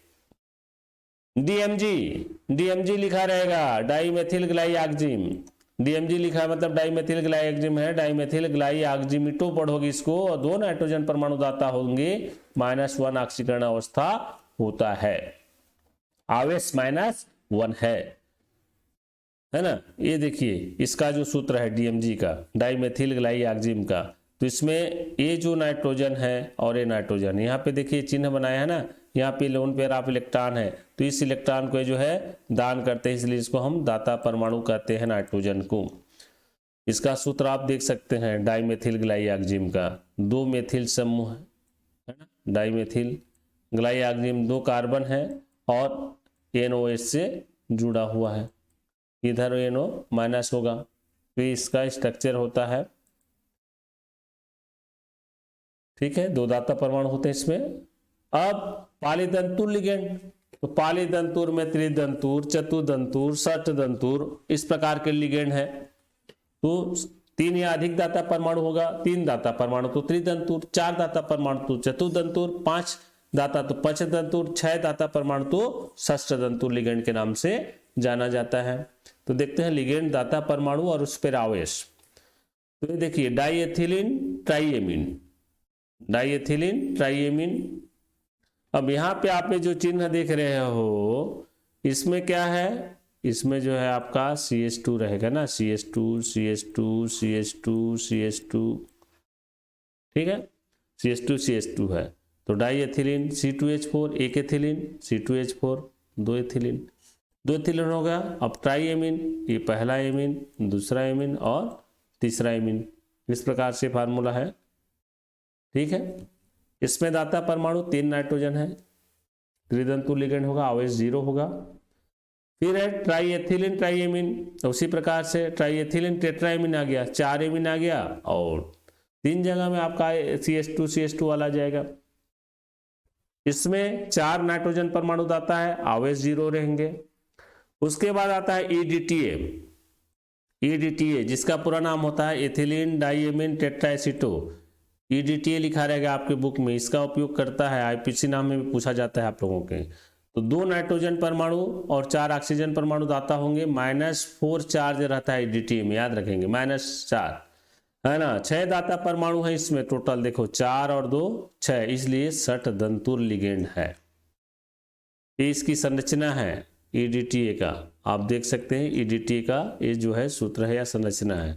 DMG लिखा रहेगा, डाइमेथिल ग्लाइऑक्जिम, DMG लिखा है मतलब डाइमेथिल ग्लाइऑक्जिम है, डाइमेथिल ग्लाइऑक्जिमिटो पढ़ोगे इसको, और 2 नाइट्रोजन परमाणु दाता होंगे, -1 ऑक्सीकरण अवस्था होता है, आवेश -1 है ना। ये देखिए इसका जो सूत्र है DMG का, डाइमेथिल ग्लाइऑक्जिम का, तो इसमें ये जो नाइट्रोजन है और ये नाइट्रोजन, यहाँ पे देखिए चिन्ह बनाया है ना, यहाँ पे लोन पेयर ऑफ इलेक्ट्रॉन है, तो इस इलेक्ट्रॉन को जो है दान करते हैं, इसलिए इसको हम दाता परमाणु कहते हैं नाइट्रोजन को। इसका सूत्र आप देख सकते हैं डाइमेथिल ग्लाइऑक्जिम का, 2 मेथिल समूह है ना, डाइमेथिल ग्लाइऑक्जिम 2 कार्बन है और NOH से जुड़ा हुआ है, इधर NO- होगा, तो इसका स्ट्रक्चर होता है, ठीक है, 2 दाता परमाणु होते हैं इसमें। अब पॉलीदंतुर लिगेंड, तो पॉलीदंतुर में त्रिदंतुर, चतुर्दंतुर, षटदंतुर, इस प्रकार के लिगेंड है, तो 3 या अधिक दाता परमाणु होगा, 3 दाता परमाणु तो त्रिदंतुर, 4 दाता परमाणु तो चतुर्दंतुर, 5 दाता तो पंचदंतुर, 6 दाता परमाणु तो षष्टदंतुर लिगेंड के नाम से जाना जाता है। तो देखते हैं लिगेंड, दाता परमाणु और उस पर आवेश। तो ये देखिए डाइएथिलीन ट्राइएमीन, डाइएथिलीन ट्राइएमीन। अब यहाँ पे आप जो चिन्ह देख रहे हो, इसमें क्या है, इसमें जो है आपका CH2 रहेगा ना, CH2 CH2 CH2 CH2, ठीक है, CH2 है, तो डाइएथिलीन C2H4, एक एथिलीन C2H4, 2 एथिलीन, 2 एथिलीन हो गया। अब ट्राइएमीन, ये पहला एमीन, दूसरा एमीन और तीसरा एमीन, इस प्रकार से फार्मूला है, ठीक है। इसमें दाता परमाणु 3 नाइट्रोजन है, त्रिदंतु लिगेंड होगा, आवेश 0 होगा। फिर है ट्राइएथिलीन ट्राइएमीन, उसी प्रकार से ट्राइएथिलीन टेट्राएमीन आ गया, 4 एमीन आ गया, और 3 जगह में आपका CH2 वाला जाएगा। इसमें 4 नाइट्रोजन परमाणु दाता है, आवेश 0 रहेंगे। उसके बाद आता है EDTA, जिसका पूरा नाम होता है एथिलीन डाइएमीन टेट्राएसीटो, EDTA लिखा रहेगा आपके बुक में, इसका उपयोग करता है, आईपीसी नाम में भी पूछा जाता है आप लोगों के। तो 2 नाइट्रोजन परमाणु और 4 ऑक्सीजन परमाणु दाता होंगे, -4 चार्ज रहता है EDTA में, याद रखेंगे, -4 है ना। 6 दाता परमाणु है इसमें टोटल, देखो 4 और 2 6, इसलिए षटदंतुर लिगेंड है। ये इसकी संरचना है EDTA का, आप देख सकते हैं EDTA का ये जो है सूत्र है या संरचना है,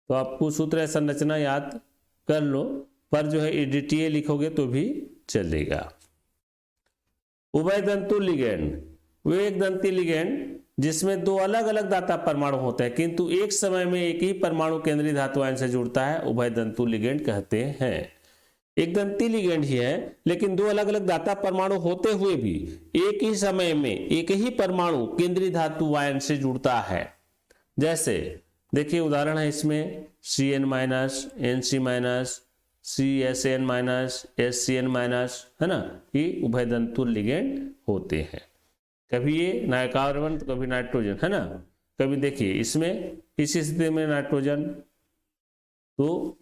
तो आपको सूत्र या संरचना याद कर लो, पर जो है EDTA लिखोगे तो भी चलेगा। उभयदंतु लिगेंड, वो एक दंती लिगेंड जिसमें 2 अलग अलग दाता परमाणु होते हैं, किंतु एक समय में एक ही परमाणु केंद्रीय धातु आयन से जुड़ता है, उभयदंतु लिगेंड कहते हैं। एक दंती लिगेंड ही है, लेकिन 2 अलग अलग दाता परमाणु होते हुए भी एक ही समय में एक ही परमाणु केंद्रीय धातु आयन से जुड़ता है। जैसे देखिए उदाहरण है इसमें Cn-, Nc-, CSN-, SCN-, है ना, ये उभयदंतु लिगेंड होते हैं। कभी ये कार्बन तो कभी नाइट्रोजन, है ना। कभी देखिए इसमें इस स्थिति में नाइट्रोजन, तो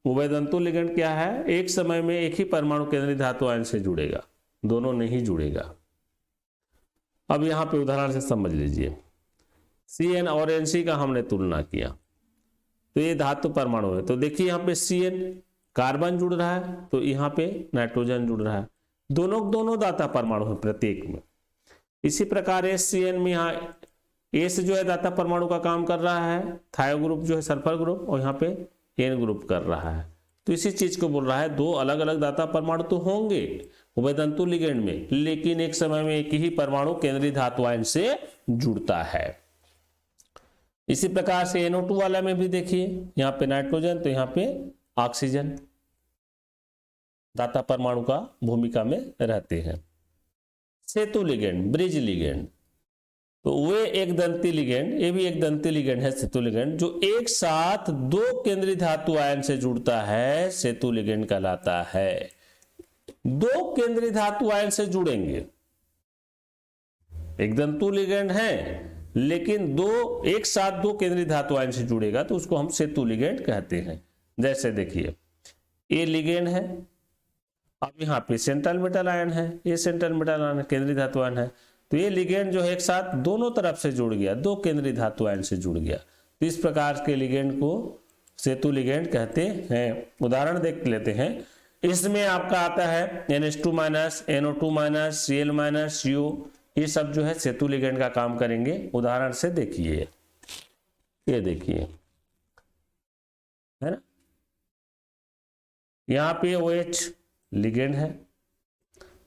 उभयदंतु लिगेंड क्या है, एक समय में एक ही परमाणु केंद्रीय धातु आयन से जुड़ेगा, दोनों नहीं जुड़ेगा। अब यहाँ पे उदाहरण से समझ लीजिए, Cn और Nc का हमने तुलना किया, तो ये धातु परमाणु है, तो देखिए यहाँ पे Cn कार्बन जुड़ रहा है, तो यहाँ पे नाइट्रोजन जुड़ रहा है, दोनों दाता परमाणु है प्रत्येक में। इसी प्रकार HCN में यहाँ ए से जो है दाता परमाणु का काम कर रहा है, थायो ग्रुप जो है सल्फर ग्रुप, और यहाँ पे एन ग्रुप कर रहा है। तो इसी चीज को बोल रहा है, दो अलग अलग दाता परमाणु तो होंगे उभयतंतु लिगेंड में, लेकिन एक समय में एक ही परमाणु केंद्रीय धातु आयन से जुड़ता है। इसी प्रकार से NO2 वाला में भी देखिए, यहाँ पे नाइट्रोजन तो यहाँ पे ऑक्सीजन दाता परमाणु का भूमिका में रहते हैं। सेतु लिगेंड, ब्रिज लिगेंड, तो वे एक दंती लिगेंड, ये भी एक दंती लिगेंड है सेतु लिगेंड, जो एक साथ दो केंद्रीय धातु आयन से जुड़ता है, सेतु लिगेंड कहलाता है। दो केंद्रीय धातु आयन से जुड़ेंगे, एक दंतु लिगेंड है लेकिन दो एक साथ दो केंद्रीय धातु आयन से जुड़ेगा तो उसको हम सेतु लिगेंड कहते हैं। जैसे देखिए ये लिगेंड है, अब यहाँ पे सेंट्रल मेटल आयन है, ये सेंट्रल मेटल आयन केंद्रीय धातु आयन है, तो ये लिगेंड जो है एक साथ दोनों तरफ से जुड़ गया, दो केंद्रीय धातु आयन से जुड़ गया, तो इस प्रकार के लिगेंड को सेतु लिगेंड कहते हैं। उदाहरण देख लेते हैं, इसमें आपका आता है NH2-, NO2-, Cl-, CO, ये सब जो है सेतु लिगेंड का काम करेंगे। उदाहरण से देखिए, ये देखिए है ना, यहाँ पे OH लिगेंड है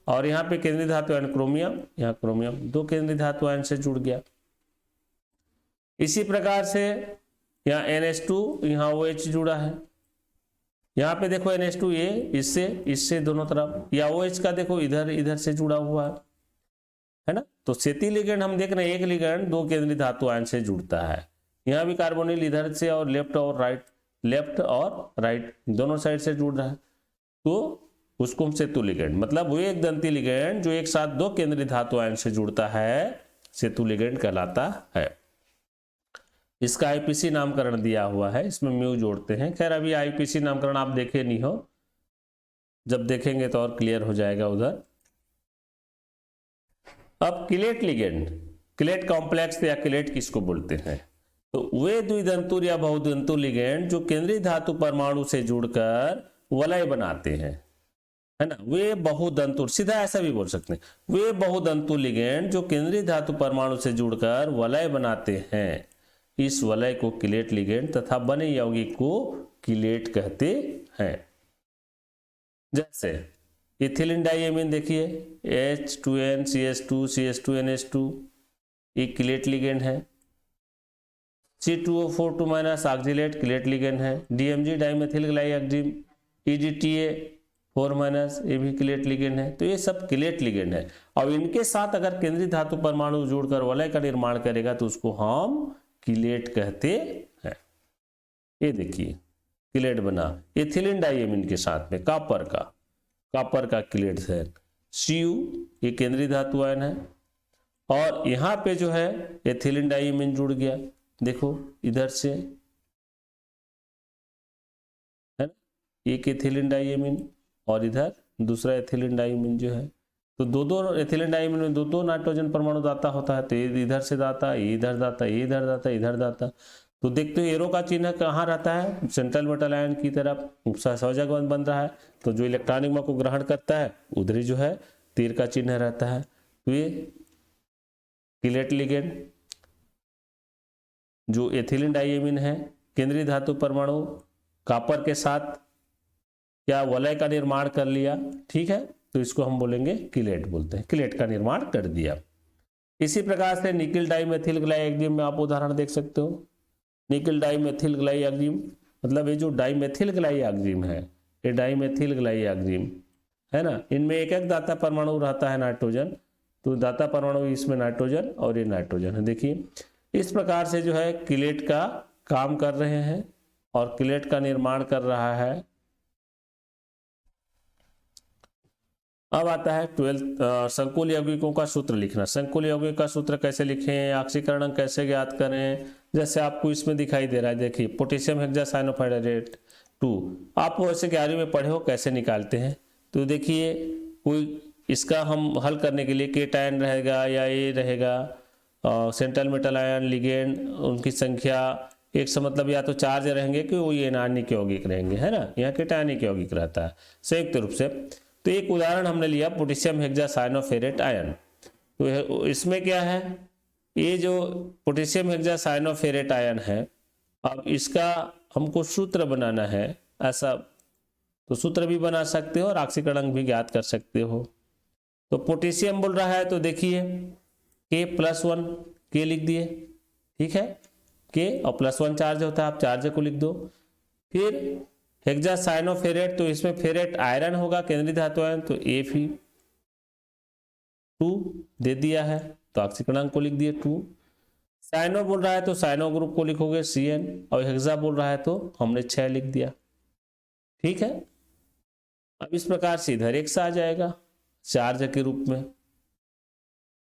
और यहाँ पे केंद्रीय धातु आयन क्रोमियम, यहाँ क्रोमियम, दो केंद्रीय धातु आयन से जुड़ गया। इसी प्रकार से यहाँ NH2, यहाँ OH जुड़ा है, यहाँ पे देखो NH2 ये इससे दोनों तरफ, या OH का देखो इधर से जुड़ा हुआ है ना। तो सेती लिगेंड हम देख रहे हैं, एक लिगेंड दो केंद्रीय धातु आयन से जुड़ता है। यहाँ भी कार्बोनिल इधर से और लेफ्ट और राइट दोनों साइड से जुड़ रहा है, तो उसको हम सेतु लिगेंड, मतलब वो एक दंती लिगेंड जो एक साथ दो केंद्रीय धातु आयन से जुड़ता है, सेतु लिगेंड कहलाता है। इसका IPC नामकरण दिया हुआ है, इसमें म्यू जोड़ते हैं। खैर अभी IPC नामकरण आप देखे नहीं हो, जब देखेंगे तो और क्लियर हो जाएगा उधर। अब किलेट लिगेंड, किलेट कॉम्प्लेक्स या किलेट किसको बोलते हैं, तो वे द्विदंतु या बहुदंतु लिगेंड जो केंद्रीय धातु परमाणु से जुड़कर वलय बनाते हैं, है ना। वे बहुदंतु, सीधा ऐसा भी बोल सकते हैं, वे बहुदंतु लिगेंड जो केंद्रीय धातु परमाणु से जुड़कर वलय बनाते हैं, इस वलय को किलेट लिगेंड तथा बने यौगिक को किलेट कहते हैं। जैसे इथिलीन डाइएमीन देखिए, H2N CH2 CH2 NH2, ये किलेट लिगेंड है। C2O4 ऑक्जिलेट किलेट लिगेंड है। DMG डाइमेथिल ग्लाइएक्जिम EDTA 4-, ये भी किलेट लिगेंड है। तो ये सब किलेट लिगेंड है, और इनके साथ अगर केंद्रीय धातु परमाणु जोड़कर वलय का निर्माण करेगा तो उसको हम किलेट कहते हैं। ये देखिए किलेट बना इथिलीन डाइएमीन के साथ में कॉपर का किलेट है। Cu ये केंद्रीय धातु आयन है, और यहाँ पे जो है एथिलीन डाइएमीन जुड़ गया, देखो इधर से है ना, एक एथिलीन डाइएमीन और इधर दूसरा एथिलीन डाइएमीन जो है, तो दो एथिलीन डाइएमीन में दो नाइट्रोजन परमाणु दाता होता है, तो ये इधर से दाता, ये इधर दाता, ये इधर दाता, इधर दाता। तो देखते हो एरो का चिन्ह कहाँ रहता है, सेंट्रल मेटल आयन की तरफ सहसंयोजक बन रहा है, तो जो इलेक्ट्रॉनिक को ग्रहण करता है उधर ही जो है तीर का चिन्ह रहता है। तो ये किलेट लिगेंड जो एथिलीन डाइएमीन है, केंद्रीय धातु परमाणु कॉपर के साथ क्या वलय का निर्माण कर लिया, ठीक है, तो इसको हम बोलेंगे किलेट बोलते हैं, किलेट का निर्माण कर दिया। इसी प्रकार से निकिल डाइमेथिल ग्लाइएक्जिम में आप उदाहरण देख सकते हो। निकिल डाइमेथिल ग्लाइएक्जिम मतलब ये जो डाइमेथिल ग्लाइएक्जिम है, ये डाइमेथिल ग्लाइएक्जिम है ना, इनमें एक एक दाता परमाणु रहता है नाइट्रोजन, तो दाता परमाणु इसमें नाइट्रोजन और ये नाइट्रोजन है। देखिए इस प्रकार से जो है किलेट का काम कर रहे हैं और किलेट का निर्माण कर रहा है। अब आता है 12 संकुल यौगिकों का सूत्र लिखना। संकुल यौगिक का सूत्र कैसे लिखें, ऑक्सीकरण कैसे ज्ञात करें, जैसे आपको इसमें दिखाई दे रहा है, देखिए पोटेशियम हेक्सासाइनोफेरेट 2, आप वैसे 11वीं में पढ़े हो कैसे निकालते हैं। तो देखिए कोई इसका हम हल करने के लिए केटायन रहेगा या ये रहेगा, सेंट्रल मेटल आयन लिगेंड उनकी संख्या एक से मतलब या तो चार्ज रहेंगे कि वो ये आयनिक यौगिक रहेंगे, है ना, यहाँ केटायनिक यौगिक रहता है संयुक्त रूप से। तो एक उदाहरण हमने लिया पोटेशियम हेक्सासाइनोफेरेट आयन, तो इसमें क्या है, ये जो पोटेशियम हेक्सासाइनोफेरेट आयन है, अब इसका हमको सूत्र बनाना है ऐसा, तो सूत्र भी बना सकते हो और ऑक्सीकरण भी ज्ञात कर सकते हो। तो पोटेशियम बोल रहा है तो देखिए K+1 K लिख दिए, ठीक है, K और +1 चार्ज होता है, आप चार्ज को लिख दो। फिर हेक्सासाइनोफेरेट, तो इसमें फेरेट आयरन होगा, केंद्रीय धातु आयन, तो Fe2 दे दिया है, तो ऑक्सीकरण को लिख दिए 2। साइनो बोल रहा है तो साइनो ग्रुप को लिखोगे Cn, और हेक्सा बोल रहा है तो हमने 6 लिख दिया, ठीक है। अब इस प्रकार से इधर X आ जाएगा चार्ज के रूप में।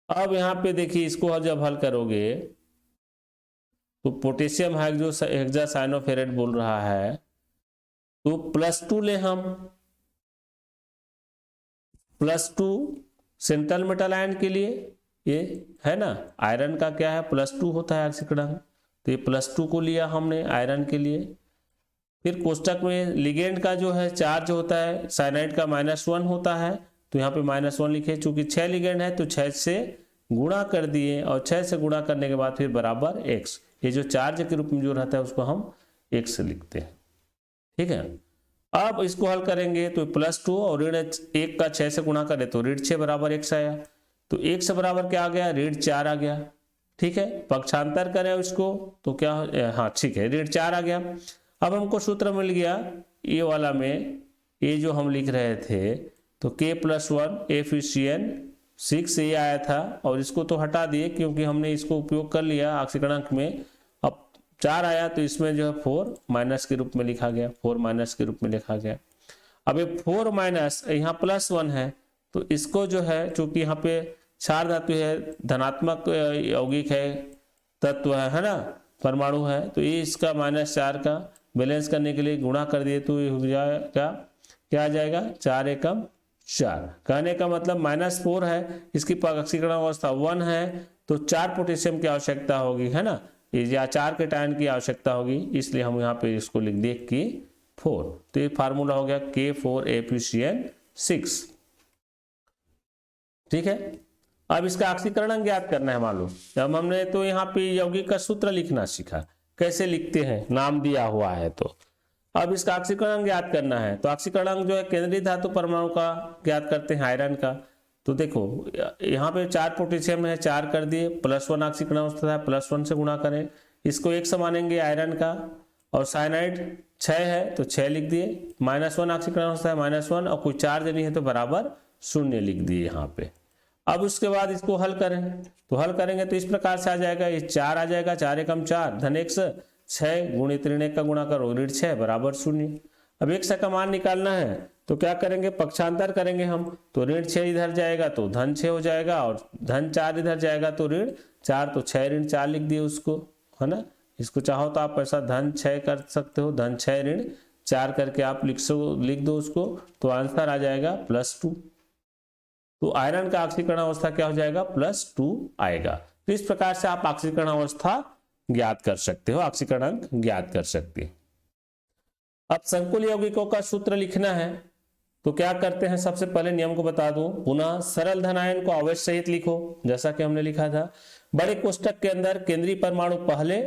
अब यहाँ पे देखिए इसको जब हल करोगे तो पोटेशियम हेक्सासाइनोफेरेट बोल रहा है तो +2 ले हम, +2 सेंट्रल मेटल आयन के लिए, ये है ना, आयरन का क्या है +2 होता है ऑक्सीकरण, तो ये +2 को लिया हमने आयरन के लिए। फिर कोष्टक में लिगेंड का जो है चार्ज होता है साइनाइड का -1 होता है, तो यहाँ पे -1 लिखे, चूंकि 6 लिगेंड है तो 6 से गुणा कर दिए, और 6 से गुणा करने के बाद फिर बराबर x, ये जो चार्ज के रूप में जो रहता है उसको हम x लिखते हैं, ठीक है। अब इसको हल करेंगे तो +2 और ऋण 1 का 6 से गुणा करें तो ऋण 6 बराबर x आया, तो 1 से बराबर क्या आ गया, ऋण 4 आ गया, ठीक है। पक्षांतर करें इसको तो क्या, हाँ ठीक है, ऋण 4 आ गया। अब हमको सूत्र मिल गया ये वाला में, ये जो हम लिख रहे थे तो K+1 FeCN6 ये आया था, और इसको तो हटा दिए क्योंकि हमने इसको उपयोग कर लिया ऑक्सीकरण में। अब 4 आया तो इसमें जो है 4 माइनस के रूप में लिखा गया, 4 माइनस के रूप में लिखा गया। अब ये 4 माइनस यहाँ +1 है, तो इसको जो है चूंकि यहाँ पे क्षार धातु है, धनात्मक यौगिक है, तत्व है ना, परमाणु है, तो ये इसका -4 का बैलेंस करने के लिए गुणा कर दिए तो ये हो जाएगा, क्या आ जाएगा, 4 एकम 4। कहने का मतलब -4 है, इसकी ऑक्सीकरण अवस्था 1 है, तो 4 पोटेशियम की आवश्यकता होगी, है ना, या 4 केटायन की आवश्यकता होगी, इसलिए हम यहाँ पे इसको लिख दिए K4। तो ये फार्मूला हो गया K4FeCN6, ठीक है। अब इसका ऑक्सीकरण ज्ञात करना है मालूम, जब हमने तो यहाँ पे यौगिक का सूत्र लिखना सीखा, कैसे लिखते हैं, नाम दिया हुआ है, तो अब इसका ऑक्सीकरण ज्ञात करना है। तो ऑक्सीकरण जो है केंद्रीय धातु परमाणु का ज्ञात करते हैं, आयरन का। तो देखो यहाँ पे 4 पोटेशियम है, 4 कर दिए, +1 ऑक्सीकरण अवस्था है, +1 से गुणा करें, इसको 1 मानेंगे आयरन का, और साइनाइड 6 है तो 6 लिख दिए, -1 ऑक्सीकरण अवस्था है -1, और कोई चार्ज नहीं है तो बराबर 0 लिख दिए यहाँ पे। अब उसके बाद इसको हल करें, तो हल करेंगे तो इस प्रकार से आ जाएगा, ये 4 आ जाएगा, 4 एकम 4 धन x, 6 गुणित ऋण 1 का गुणा करो ऋण 6 बराबर 0। अब x का मान निकालना है तो क्या करेंगे, पक्षांतर करेंगे हम, तो ऋण 6 इधर जाएगा तो धन 6 हो जाएगा, और धन 4 इधर जाएगा तो ऋण 4, तो 6 ऋण 4 लिख दिए उसको, है ना। इसको चाहो तो आप ऐसा धन 6 कर सकते हो, धन 6 ऋण 4 करके आप लिख दो उसको, तो आंसर आ जाएगा +2। तो आयरन का ऑक्सीकरण अवस्था क्या हो जाएगा, +2 आएगा। तो इस प्रकार से आप ऑक्सीकरण अवस्था ज्ञात कर सकते हो, ऑक्सीकरण ज्ञात कर सकते हैं। अब संकुल यौगिकों का सूत्र लिखना है, तो क्या करते हैं, सबसे पहले नियम को बता दूं, पुनः सरल धन आयन को आवेश सहित लिखो, जैसा कि हमने लिखा था। बड़े कोष्टक के अंदर केंद्रीय परमाणु पहले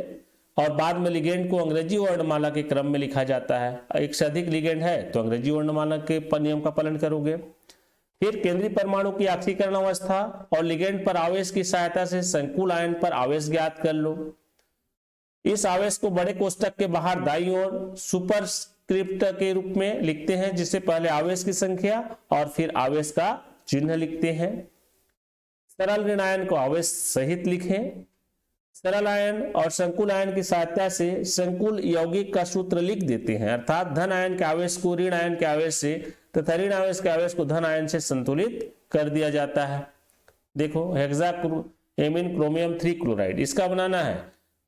और बाद में लिगेंड को अंग्रेजी वर्णमाला के क्रम में लिखा जाता है। एक से अधिक लिगेंड है तो अंग्रेजी वर्णमाला के नियम का पालन करोगे। फिर केंद्रीय परमाणु की ऑक्सीकरण अवस्था और लिगेंड पर आवेश की सहायता से संकुल आयन पर आवेश ज्ञात कर लो। इस आवेश को बड़े कोष्टक के बाहर दाईं ओर सुपरस्क्रिप्ट के रूप में लिखते हैं, जिससे पहले आवेश की संख्या और फिर आवेश का चिन्ह लिखते हैं। सरल ऋण आयन को आवेश सहित लिखें। सरल आयन और संकुल आयन की सहायता से संकुल यौगिक का सूत्र लिख देते हैं, अर्थात धन आयन के आवेश को ऋण आयन के आवेश से तथा ऋण आवेश के आवेश को धन आयन से संतुलित कर दिया जाता है। देखो हेक्साएमिन क्रोमियम 3 क्लोराइड इसका बनाना है,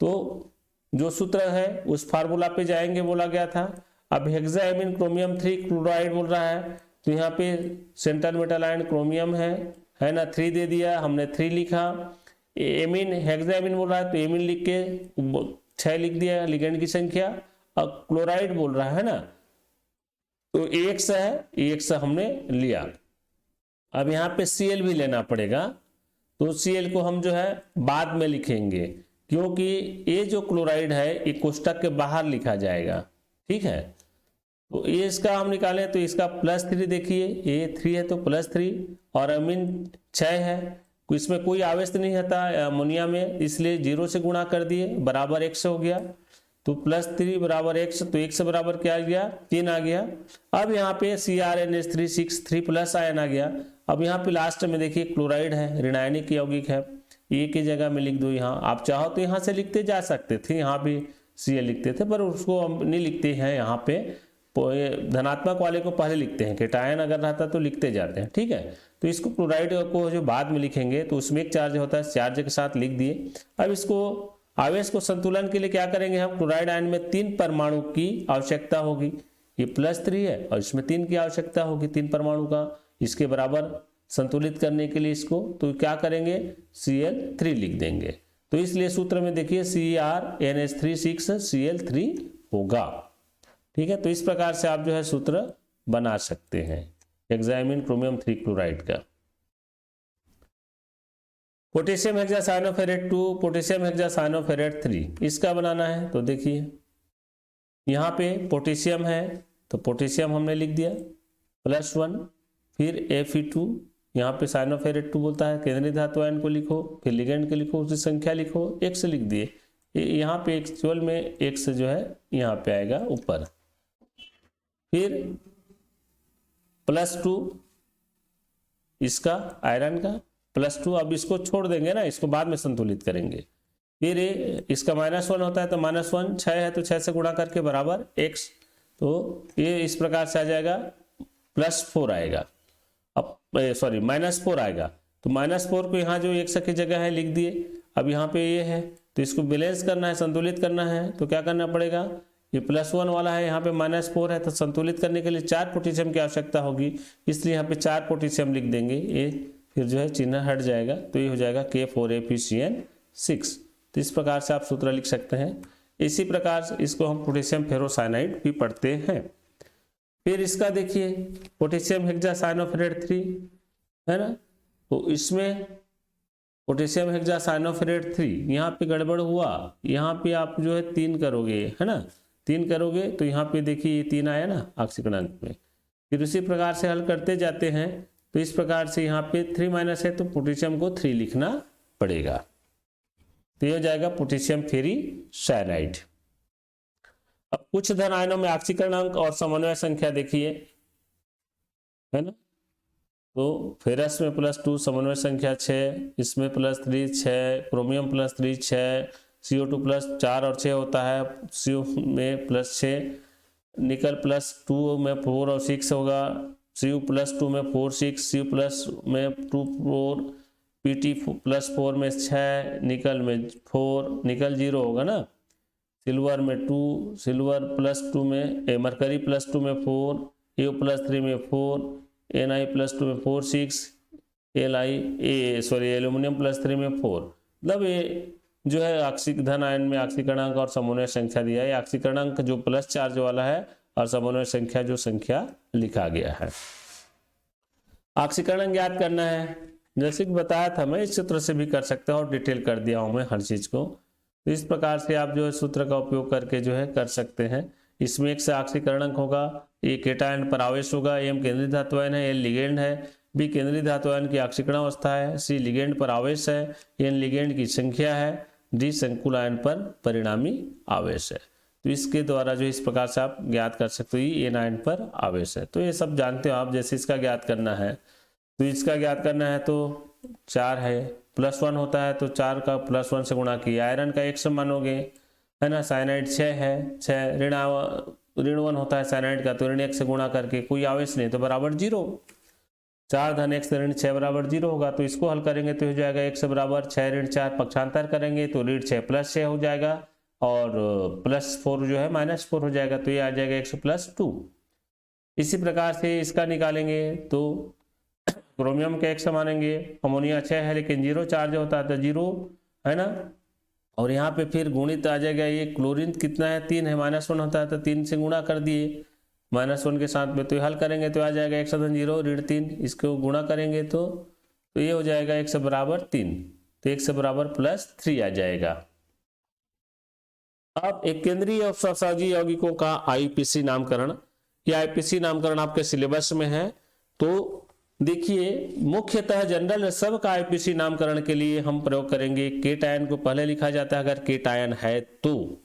तो जो सूत्र है उस फार्मूला पे जाएंगे, बोला गया था। अब हेक्साएमिन क्रोमियम 3 क्लोराइड बोल रहा है, तो यहाँ पे सेंट्रल मेटल आयन क्रोमियम है ना, 3 दे दिया हमने, 3 लिखा। एमिन हेक्साएमिन बोल रहा है तो एमिन लिख के 6 लिख दिया लिगेंड की संख्या। अब क्लोराइड बोल रहा है ना, तो EX है, EX हमने लिया। अब यहाँ पे Cl भी लेना पड़ेगा, तो Cl को हम जो है बाद में लिखेंगे, क्योंकि ये जो क्लोराइड है ये कोष्टक के बाहर लिखा जाएगा। ठीक है, तो ये इसका हम निकालें तो इसका +3 देखिए, ये 3 है तो +3, और अमीन 6 है, इसमें कोई आवेश नहीं आता अमोनिया में, इसलिए 0 से गुणा कर दिए बराबर x हो गया। तो +3 बराबर x, तो x बराबर क्या आ गया 3 आ गया। अब यहाँ पे CrNH3 6 3+ आयन आ गया। अब यहाँ पे लास्ट में देखिए क्लोराइड है, ऋणायनिक यौगिक है, ए की जगह में लिख दो यहाँ। आप चाहो तो यहाँ से लिखते जा सकते थे, यहाँ भी Cl लिखते थे, पर उसको हम नहीं लिखते हैं, यहाँ पे धनात्मक वाले को पहले लिखते हैं, केटायन अगर रहता तो लिखते जाते हैं। ठीक है, तो इसको क्लोराइड को जो बाद में लिखेंगे तो उसमें एक चार्ज होता है, चार्ज के साथ लिख दिए। अब इसको आवेश को संतुलन के लिए क्या करेंगे हम, क्लोराइड आयन में 3 परमाणु की आवश्यकता होगी, ये +3 है और इसमें 3 की आवश्यकता होगी, 3 परमाणु का, इसके बराबर संतुलित करने के लिए इसको तो क्या करेंगे Cl3 लिख देंगे। तो इसलिए सूत्र में देखिए CrNH3 6 Cl3 होगा। ठीक है, तो इस प्रकार से आप जो है सूत्र बना सकते हैं हेक्सामीन क्रोमियम 3 क्लोराइड का। पोटेशियम हेक्सासाइनोफेरेट 2, पोटेशियम हेक्सासाइनोफेरेट 3, इसका बनाना है। तो देखिए यहाँ पे पोटेशियम है तो पोटेशियम हमने लिख दिया +1, फिर Fe2, यहाँ पे साइनोफेरेट 2 बोलता है, केंद्रीय धातु आयन को लिखो, फिर लिगेंड के लिखो, उसकी संख्या लिखो, x लिख दिए, यहाँ पे एक्चुअल में x जो है यहाँ पे आएगा ऊपर, फिर +2 इसका आयरन का +2, अब इसको छोड़ देंगे ना, इसको बाद में संतुलित करेंगे। फिर इसका -1 होता है तो -1, 6 है तो 6 से गुणा करके बराबर x, तो ये इस प्रकार से आ जाएगा +4 आएगा, अब सॉरी -4 आएगा। तो -4 को यहाँ जो x की जगह है लिख दिए। अब यहाँ पे ये है तो इसको बैलेंस करना है, संतुलित करना है, तो क्या करना पड़ेगा, ये +1 वाला है, यहाँ पे -4 है, तो संतुलित करने के लिए 4 पोटेशियम की आवश्यकता होगी, इसलिए यहाँ पे 4 पोटेशियम लिख देंगे, ये फिर जो है चिन्ह हट जाएगा, तो ये हो जाएगा K4FeCN6। तो इस प्रकार से आप सूत्र लिख सकते हैं। इसी प्रकार से इसको हम पोटेशियम फेरोसाइनाइड भी पढ़ते हैं। फिर इसका देखिए पोटेशियम हेक्सासाइनोफेरेट 3 है ना, तो इसमें पोटेशियम हेक्सासाइनोफेरेट 3 यहाँ पे गड़बड़ हुआ, यहाँ पे आप जो है 3 करोगे, है ना, 3 करोगे तो यहाँ पे देखिए ये 3 आया ना ऑक्सीकरण में। फिर उसी प्रकार से हल करते जाते हैं, तो इस प्रकार से यहाँ पे 3- है तो पोटेशियम को 3 लिखना पड़ेगा, तो ये हो जाएगा पोटेशियम फेरीसाइनाइड। अब कुछ धन आयनों में ऑक्सीकरण अंक और समन्वय संख्या देखिए, है ना, तो फेरस में +2, समन्वय संख्या 6, इसमें +3 6, क्रोमियम +3 6, CO2 +4 और 6 होता है, CO में +6, निकल +2 में 4 और 6 होगा, Cu +2 में 4 6, Cu प्लस में 2 4, Pt +4 में 6, निकल में 4, निकल 0 होगा ना, सिल्वर में 2, सिल्वर +2 में मरकरी +2 में 4, Au +3 में 4, Ni +2 में 4 6, एल्यूमिनियम +3 में 4। मतलब ये जो है धन आयन में ऑक्सीकरण अंक और समन्वय संख्या दिया है, ऑक्सीकरण अंक जो प्लस चार्ज वाला है और समन्वय संख्या जो संख्या लिखा गया है। ऑक्सीकरण ज्ञात करना है, जैसे कि बताया था मैं, इस सूत्र से भी कर सकते हैं और डिटेल कर दिया हूं मैं हर चीज को। तो इस प्रकार से आप जो है सूत्र का उपयोग करके जो है कर सकते हैं। इसमें एक से ऑक्सीकरण अंक होगा, ए केटायन पर आवेश होगा, एम केंद्रीय धातु आयन है, एल लिगेंड है, बी केंद्रीय धातु आयन की ऑक्सीकरण अवस्था है, सी लिगेंड पर आवेश है, एन लिगेंड की संख्या है, डी संकुल आयन पर परिणामी आवेश है। तो इसके द्वारा जो इस प्रकार से आप ज्ञात कर सकते हो, ये एन आयन पर आवेश है। तो ये सब जानते हो आप। जैसे इसका ज्ञात करना है, तो इसका ज्ञात करना है तो 4 है, +1 होता है तो 4 का +1 से गुणा किया, आयरन का 1 मानोगे, है ना। साइनाइड 6 है, 6 ऋण 1 होता है साइनाइड का, तो ऋण 1 से गुणा करके कोई आवेश नहीं तो बराबर 0। 4 धन 1 से ऋण 6 बराबर 0 होगा। तो इसको हल करेंगे तो हो जाएगा 1 से बराबर 6 ऋण 4, पक्षांतर करेंगे तो ऋण 6 +6 हो जाएगा और +4 जो है -4 हो जाएगा, तो ये आ जाएगा 100+2। इसी प्रकार से इसका निकालेंगे तो क्रोमियम के 1 मानेंगे, अमोनिया 6 है लेकिन 0 चार्ज होता है तो 0, है ना। और यहाँ पे फिर गुणित आ जाएगा, ये क्लोरीन कितना है 3 है, -1 होता है तो 3 से गुणा कर दिए -1 के साथ में, तो हल करेंगे तो आ जाएगा 1 धन 0 ऋण 3, इसको गुणा करेंगे तो तो ये हो जाएगा 1 से बराबर 3, तो 1 से बराबर +3 आ जाएगा। अब एक केंद्रीय उपसहजी यौगिकों का आईपीसी नामकरण, ये आईपीसी नामकरण आपके सिलेबस में है। तो देखिए मुख्यतः जनरल सब का आईपीसी नामकरण के लिए हम प्रयोग करेंगे। केटायन को पहले लिखा जाता है अगर केटायन है तो,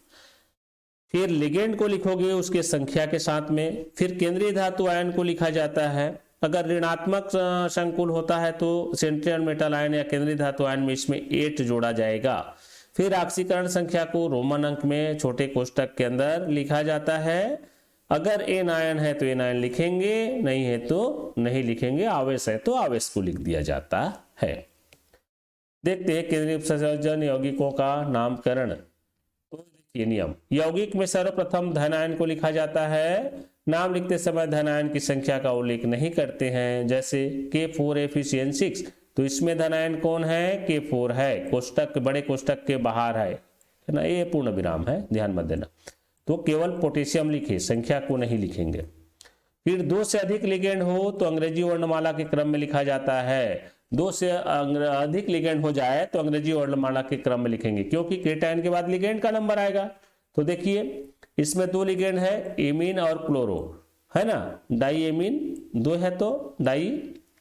फिर लिगेंड को लिखोगे उसके संख्या के साथ में, फिर केंद्रीय धातु आयन को लिखा जाता है। अगर ऋणात्मक संकुल होता है तो सेंट्रियल मेटल आयन या केंद्रीय धातु आयन में इसमें 8 जोड़ा जाएगा। फिर ऑक्सीकरण संख्या को रोमन अंक में छोटे कोष्टक के अंदर लिखा जाता है। अगर एन आयन है तो एन आयन लिखेंगे, नहीं है तो नहीं लिखेंगे, आवेश है तो आवेश को लिख दिया जाता है। देखते हैं केंद्रीय उपसर्जन यौगिकों का नामकरण। तो देखिए नियम, यौगिक में सर्वप्रथम धन आयन को लिखा जाता है। नाम लिखते समय धन आयन की संख्या का उल्लेख नहीं करते हैं, जैसे K4Fe6, तो इसमें धन आयन कौन है? K4 है, कोष्टक बड़े कोष्टक के बाहर है ना, ये पूर्ण विराम है, ध्यान मत देना। तो केवल पोटेशियम लिखे, संख्या को नहीं लिखेंगे। फिर 2 से अधिक लिगेंड हो तो अंग्रेजी वर्णमाला के क्रम में लिखा जाता है। 2 से अधिक लिगेंड हो जाए तो अंग्रेजी वर्णमाला के क्रम में लिखेंगे, क्योंकि केटायन के बाद लिगेंड का नंबर आएगा। तो देखिए इसमें 2 लिगेंड है, एमीन और क्लोरो, है ना, डाई एमीन 2 है तो डाई,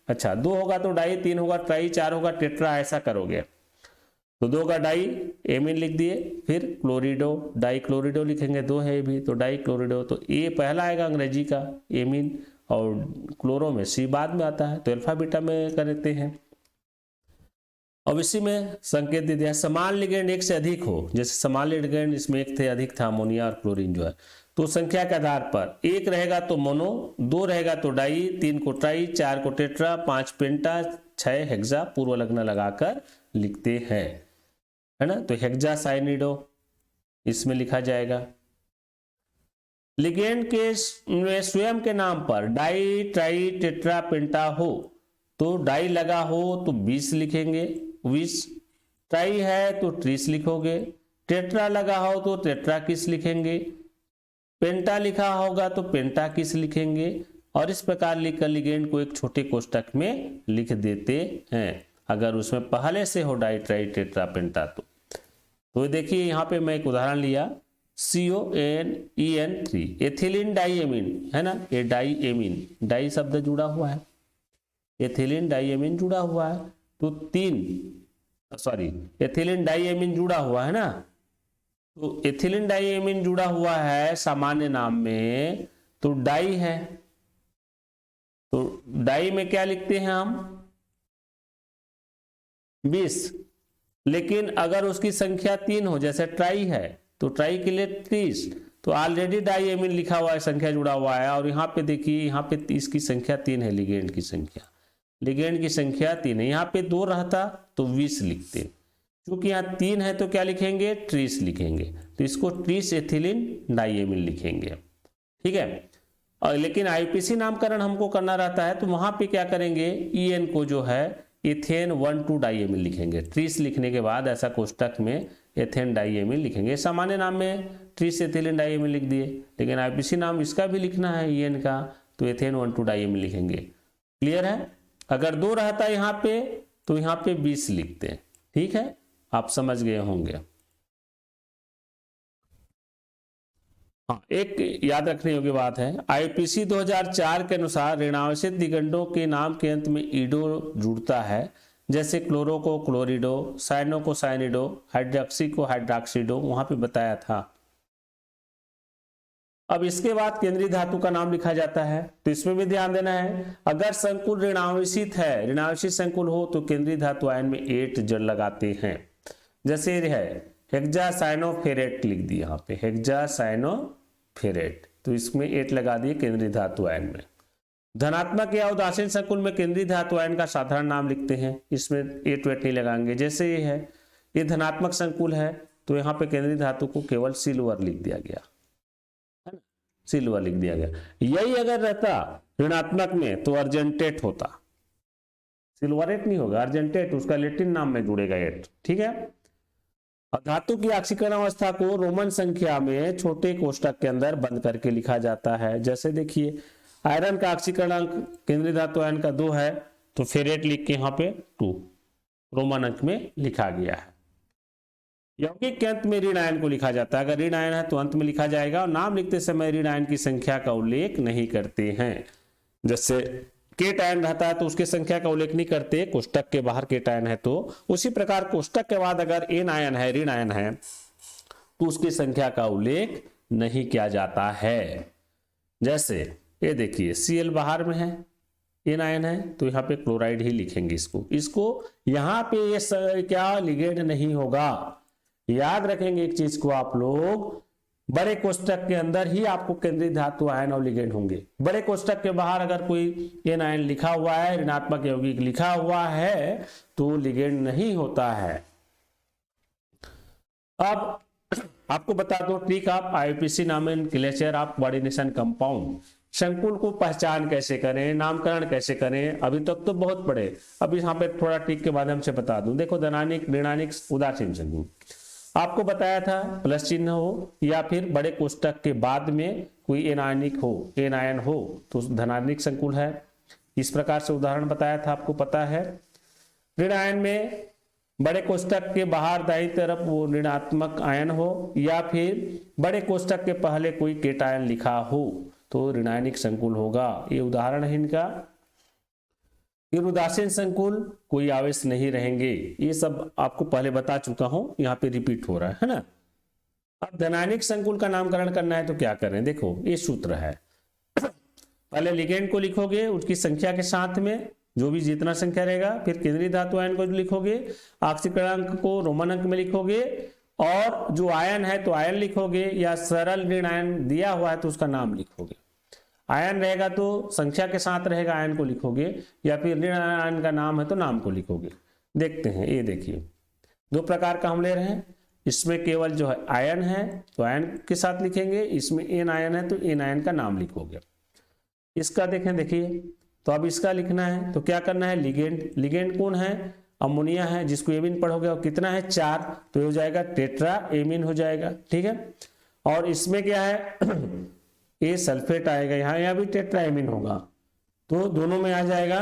अच्छा 2 होगा तो डाई, 3 होगा ट्राई, 4 होगा टेट्रा, ऐसा करोगे। तो 2 का डाई एमीन लिख दिए, फिर क्लोरिडो, डाई क्लोरिडो लिखेंगे, 2 है भी तो डाई क्लोरिडो, तो ए पहला आएगा अंग्रेजी का एमीन, और क्लोरो में सी बाद में आता है, तो अल्फा बीटा में करते हैं। अब इसी में संकेत दे दिया, समान लिगेंड 1 से अधिक हो, जैसे समान लिगेंड इसमें 1 से अधिक था, अमोनिया और क्लोरीन जो है, तो संख्या के आधार पर 1 रहेगा तो मोनो, 2 रहेगा तो डाई, 3 को ट्राई, 4 को टेट्रा, 5 पेंटा, 6 हेक्सा, पूर्व लग्न लगाकर लिखते हैं, है ना। तो हेक्सा साइनिडो इसमें लिखा जाएगा। लिगेंड के स्वयं के नाम पर डाई, ट्राई, टेट्रा, पेंटा हो तो डाई लगा हो तो 20 लिखेंगे, 20, ट्राई है तो 30 लिखोगे, टेट्रा लगा हो तो टेट्रा किस लिखेंगे, पेंटा लिखा होगा तो पेंटा किस लिखेंगे, और इस प्रकार लिखकर लिगेंड को एक छोटे कोष्टक में लिख देते हैं, अगर उसमें पहले से हो डाई, ट्राई, टेट्रा, पेंटा। तो देखिए यहाँ पे मैं एक उदाहरण लिया, CONEN3 एथिलीन डाईएमीन, है ना, ये डाईएमीन, डाई शब्द जुड़ा हुआ है, एथिलीन डाईएमीन जुड़ा हुआ है, तो 3 एथिलीन डाईएमीन जुड़ा हुआ है ना, तो एथिलीन डाईएमीन जुड़ा हुआ है सामान्य नाम में, तो डाई है, तो डाई में क्या लिखते हैं हम 20, लेकिन अगर उसकी संख्या 3 हो, जैसे ट्राई है तो ट्राई के लिए 30, तो ऑलरेडी डाईएमीन लिखा हुआ है, संख्या जुड़ा हुआ है, और यहाँ पे देखिए यहाँ पे इसकी संख्या 3 है, लिगेंड की संख्या, लिगेंड की संख्या 3 है, यहाँ पे 2 रहता तो 20 लिखते, क्योंकि यहाँ 3 है तो क्या लिखेंगे 30 लिखेंगे, तो इसको 30 एथिलीन डाईएमीन लिखेंगे, ठीक है। और लेकिन आईपीसी नामकरण हमको करना रहता है तो वहां पे क्या करेंगे, EN को जो है इथेन 1,2 डाईएमीन लिखेंगे, 30 लिखने के बाद ऐसा कोष्टक में एथेन डाईएमीन लिखेंगे। सामान्य नाम में 30 एथिलीन डाईएमीन लिख दिए, लेकिन आईपीसी नाम इसका भी लिखना है EN का, तो एथेन 1,2 डाईएमीन लिखेंगे। क्लियर है। अगर 2 रहता है यहाँ पे तो यहाँ पे 20 लिखते हैं, ठीक है, आप समझ गए होंगे। हाँ, एक याद रखने योग्य बात है, आईपीसी 2004 के अनुसार ऋणावेशित निगंडों के नाम के अंत में ईडो जुड़ता है, जैसे क्लोरो को क्लोरिडो, साइनो को साइनिडो, हाइड्रोक्सी को हाइड्रोक्सीडो, वहां पे बताया था। अब इसके बाद केंद्रीय धातु का नाम लिखा जाता है, तो इसमें भी ध्यान देना है, अगर संकुल ऋणावेशित है, ऋणावेशित संकुल हो तो केंद्रीय धातु आयन में 8 जड़ लगाते हैं, जैसे है हेक्सासाइनोफेरेट लिख दिया यहाँ पे, हेक्सासाइनोफेरेट, तो इसमें 8 लगा दिए केंद्रीय धातु आयन में। धनात्मक या उदासीन संकुल में केंद्रीय धातु आयन का साधारण नाम लिखते हैं, इसमें 8 वेट नहीं लगाएंगे। जैसे ये है, ये धनात्मक संकुल है तो यहाँ पे केंद्रीय धातु को केवल सिल्वर लिख दिया गया, है ना, सिल्वर लिख दिया गया। यही अगर रहता ऋणात्मक में तो अर्जेंटेट होता, सिल्वरेट नहीं होगा, अर्जेंटेट, उसका लैटिन नाम में जुड़ेगा 8, ठीक है। धातु की ऑक्सीकरण अवस्था को रोमन संख्या में छोटे कोष्टक के अंदर बंद करके लिखा जाता है। जैसे देखिए आयरन का ऑक्सीकरण अंक केंद्रीय धातु आयन का 2 है, तो फेरेट लिख के यहाँ पे 2 रोमन अंक में लिखा गया है। यौगिक के अंत में ऋण आयन को लिखा जाता है। अगर ऋण आयन है तो अंत में लिखा जाएगा, और नाम लिखते समय ऋण आयन की संख्या का उल्लेख नहीं करते हैं। जैसे केट आयन रहता है तो उसकी संख्या का उल्लेख नहीं करते, कोष्टक के बाहर केट आयन है तो। उसी प्रकार कोष्टक के बाद अगर एन आयन है, ऋण आयन है, तो उसकी संख्या का उल्लेख नहीं किया जाता है। जैसे ये देखिए Cl बाहर में है, एन आयन है, तो यहाँ पे क्लोराइड ही लिखेंगे इसको यहाँ पे ये क्या लिगेंड नहीं होगा। याद रखेंगे एक चीज को आप लोग, बड़े कोष्टक के अंदर ही आपको केंद्रीय धातु आयन और लिगेंड होंगे। बड़े कोष्टक के बाहर अगर कोई एन आयन लिखा हुआ है, ऋणात्मक यौगिक लिखा हुआ है, तो लिगेंड नहीं होता है। अब आपको बता दो trick of IPC nomenclature of coordination compound. संकुल को पहचान कैसे करें, नामकरण कैसे करें, अभी तक तो बहुत पढ़े, अब यहाँ पे थोड़ा ट्रिक के माध्यम से बता दूं। देखो धनानिक, ऋणानिक, उदासीन संकुल आपको बताया था, प्लस चिन्ह हो या फिर बड़े कोष्टक के बाद में कोई एन आयन हो तो धनानिक संकुल है। इस प्रकार से उदाहरण बताया था, आपको पता है। ऋण आयन में बड़े कोष्टक के बाहर दाईं तरफ वो ऋणात्मक आयन हो या फिर बड़े कोष्टक के पहले कोई केटायन लिखा हो तो ऋणायनिक संकुल होगा। ये उदाहरण है इनका। फिर उदासीन संकुल, कोई आवेश नहीं रहेंगे। ये सब आपको पहले बता चुका हूं, यहाँ पे रिपीट हो रहा है ना। अब धनायनिक संकुल का नामकरण करना है तो क्या करें, देखो ये सूत्र है। पहले लिगेंड को लिखोगे उसकी संख्या के साथ में, जो भी जितना संख्या रहेगा, फिर केंद्रीय धातु आयन को लिखोगे, ऑक्सीकरणांक को रोमन अंक में लिखोगे, और जो आयन है तो आयन लिखोगे, या सरल ऋण आयन दिया हुआ है तो उसका नाम लिखोगे। आयन रहेगा तो संख्या के साथ रहेगा, आयन को लिखोगे, या फिर ऋण आयन का नाम है तो नाम को लिखोगे। देखते हैं, ये देखिए 2 प्रकार का हम ले रहे हैं। इसमें केवल जो है आयन है तो आयन के साथ लिखेंगे, इसमें एन आयन है तो एन आयन का नाम लिखोगे। इसका देखें, देखिए तो अब इसका लिखना है तो क्या करना है, लिगेंड कौन है, अमोनिया है, जिसको एमीन पढ़ोगे, और कितना है 4, तो हो जाएगा टेट्रा एमीन हो जाएगा, ठीक है। और इसमें क्या है ये सल्फेट आएगा, यहाँ भी टेट्रा एमीन होगा, तो दोनों में आ जाएगा।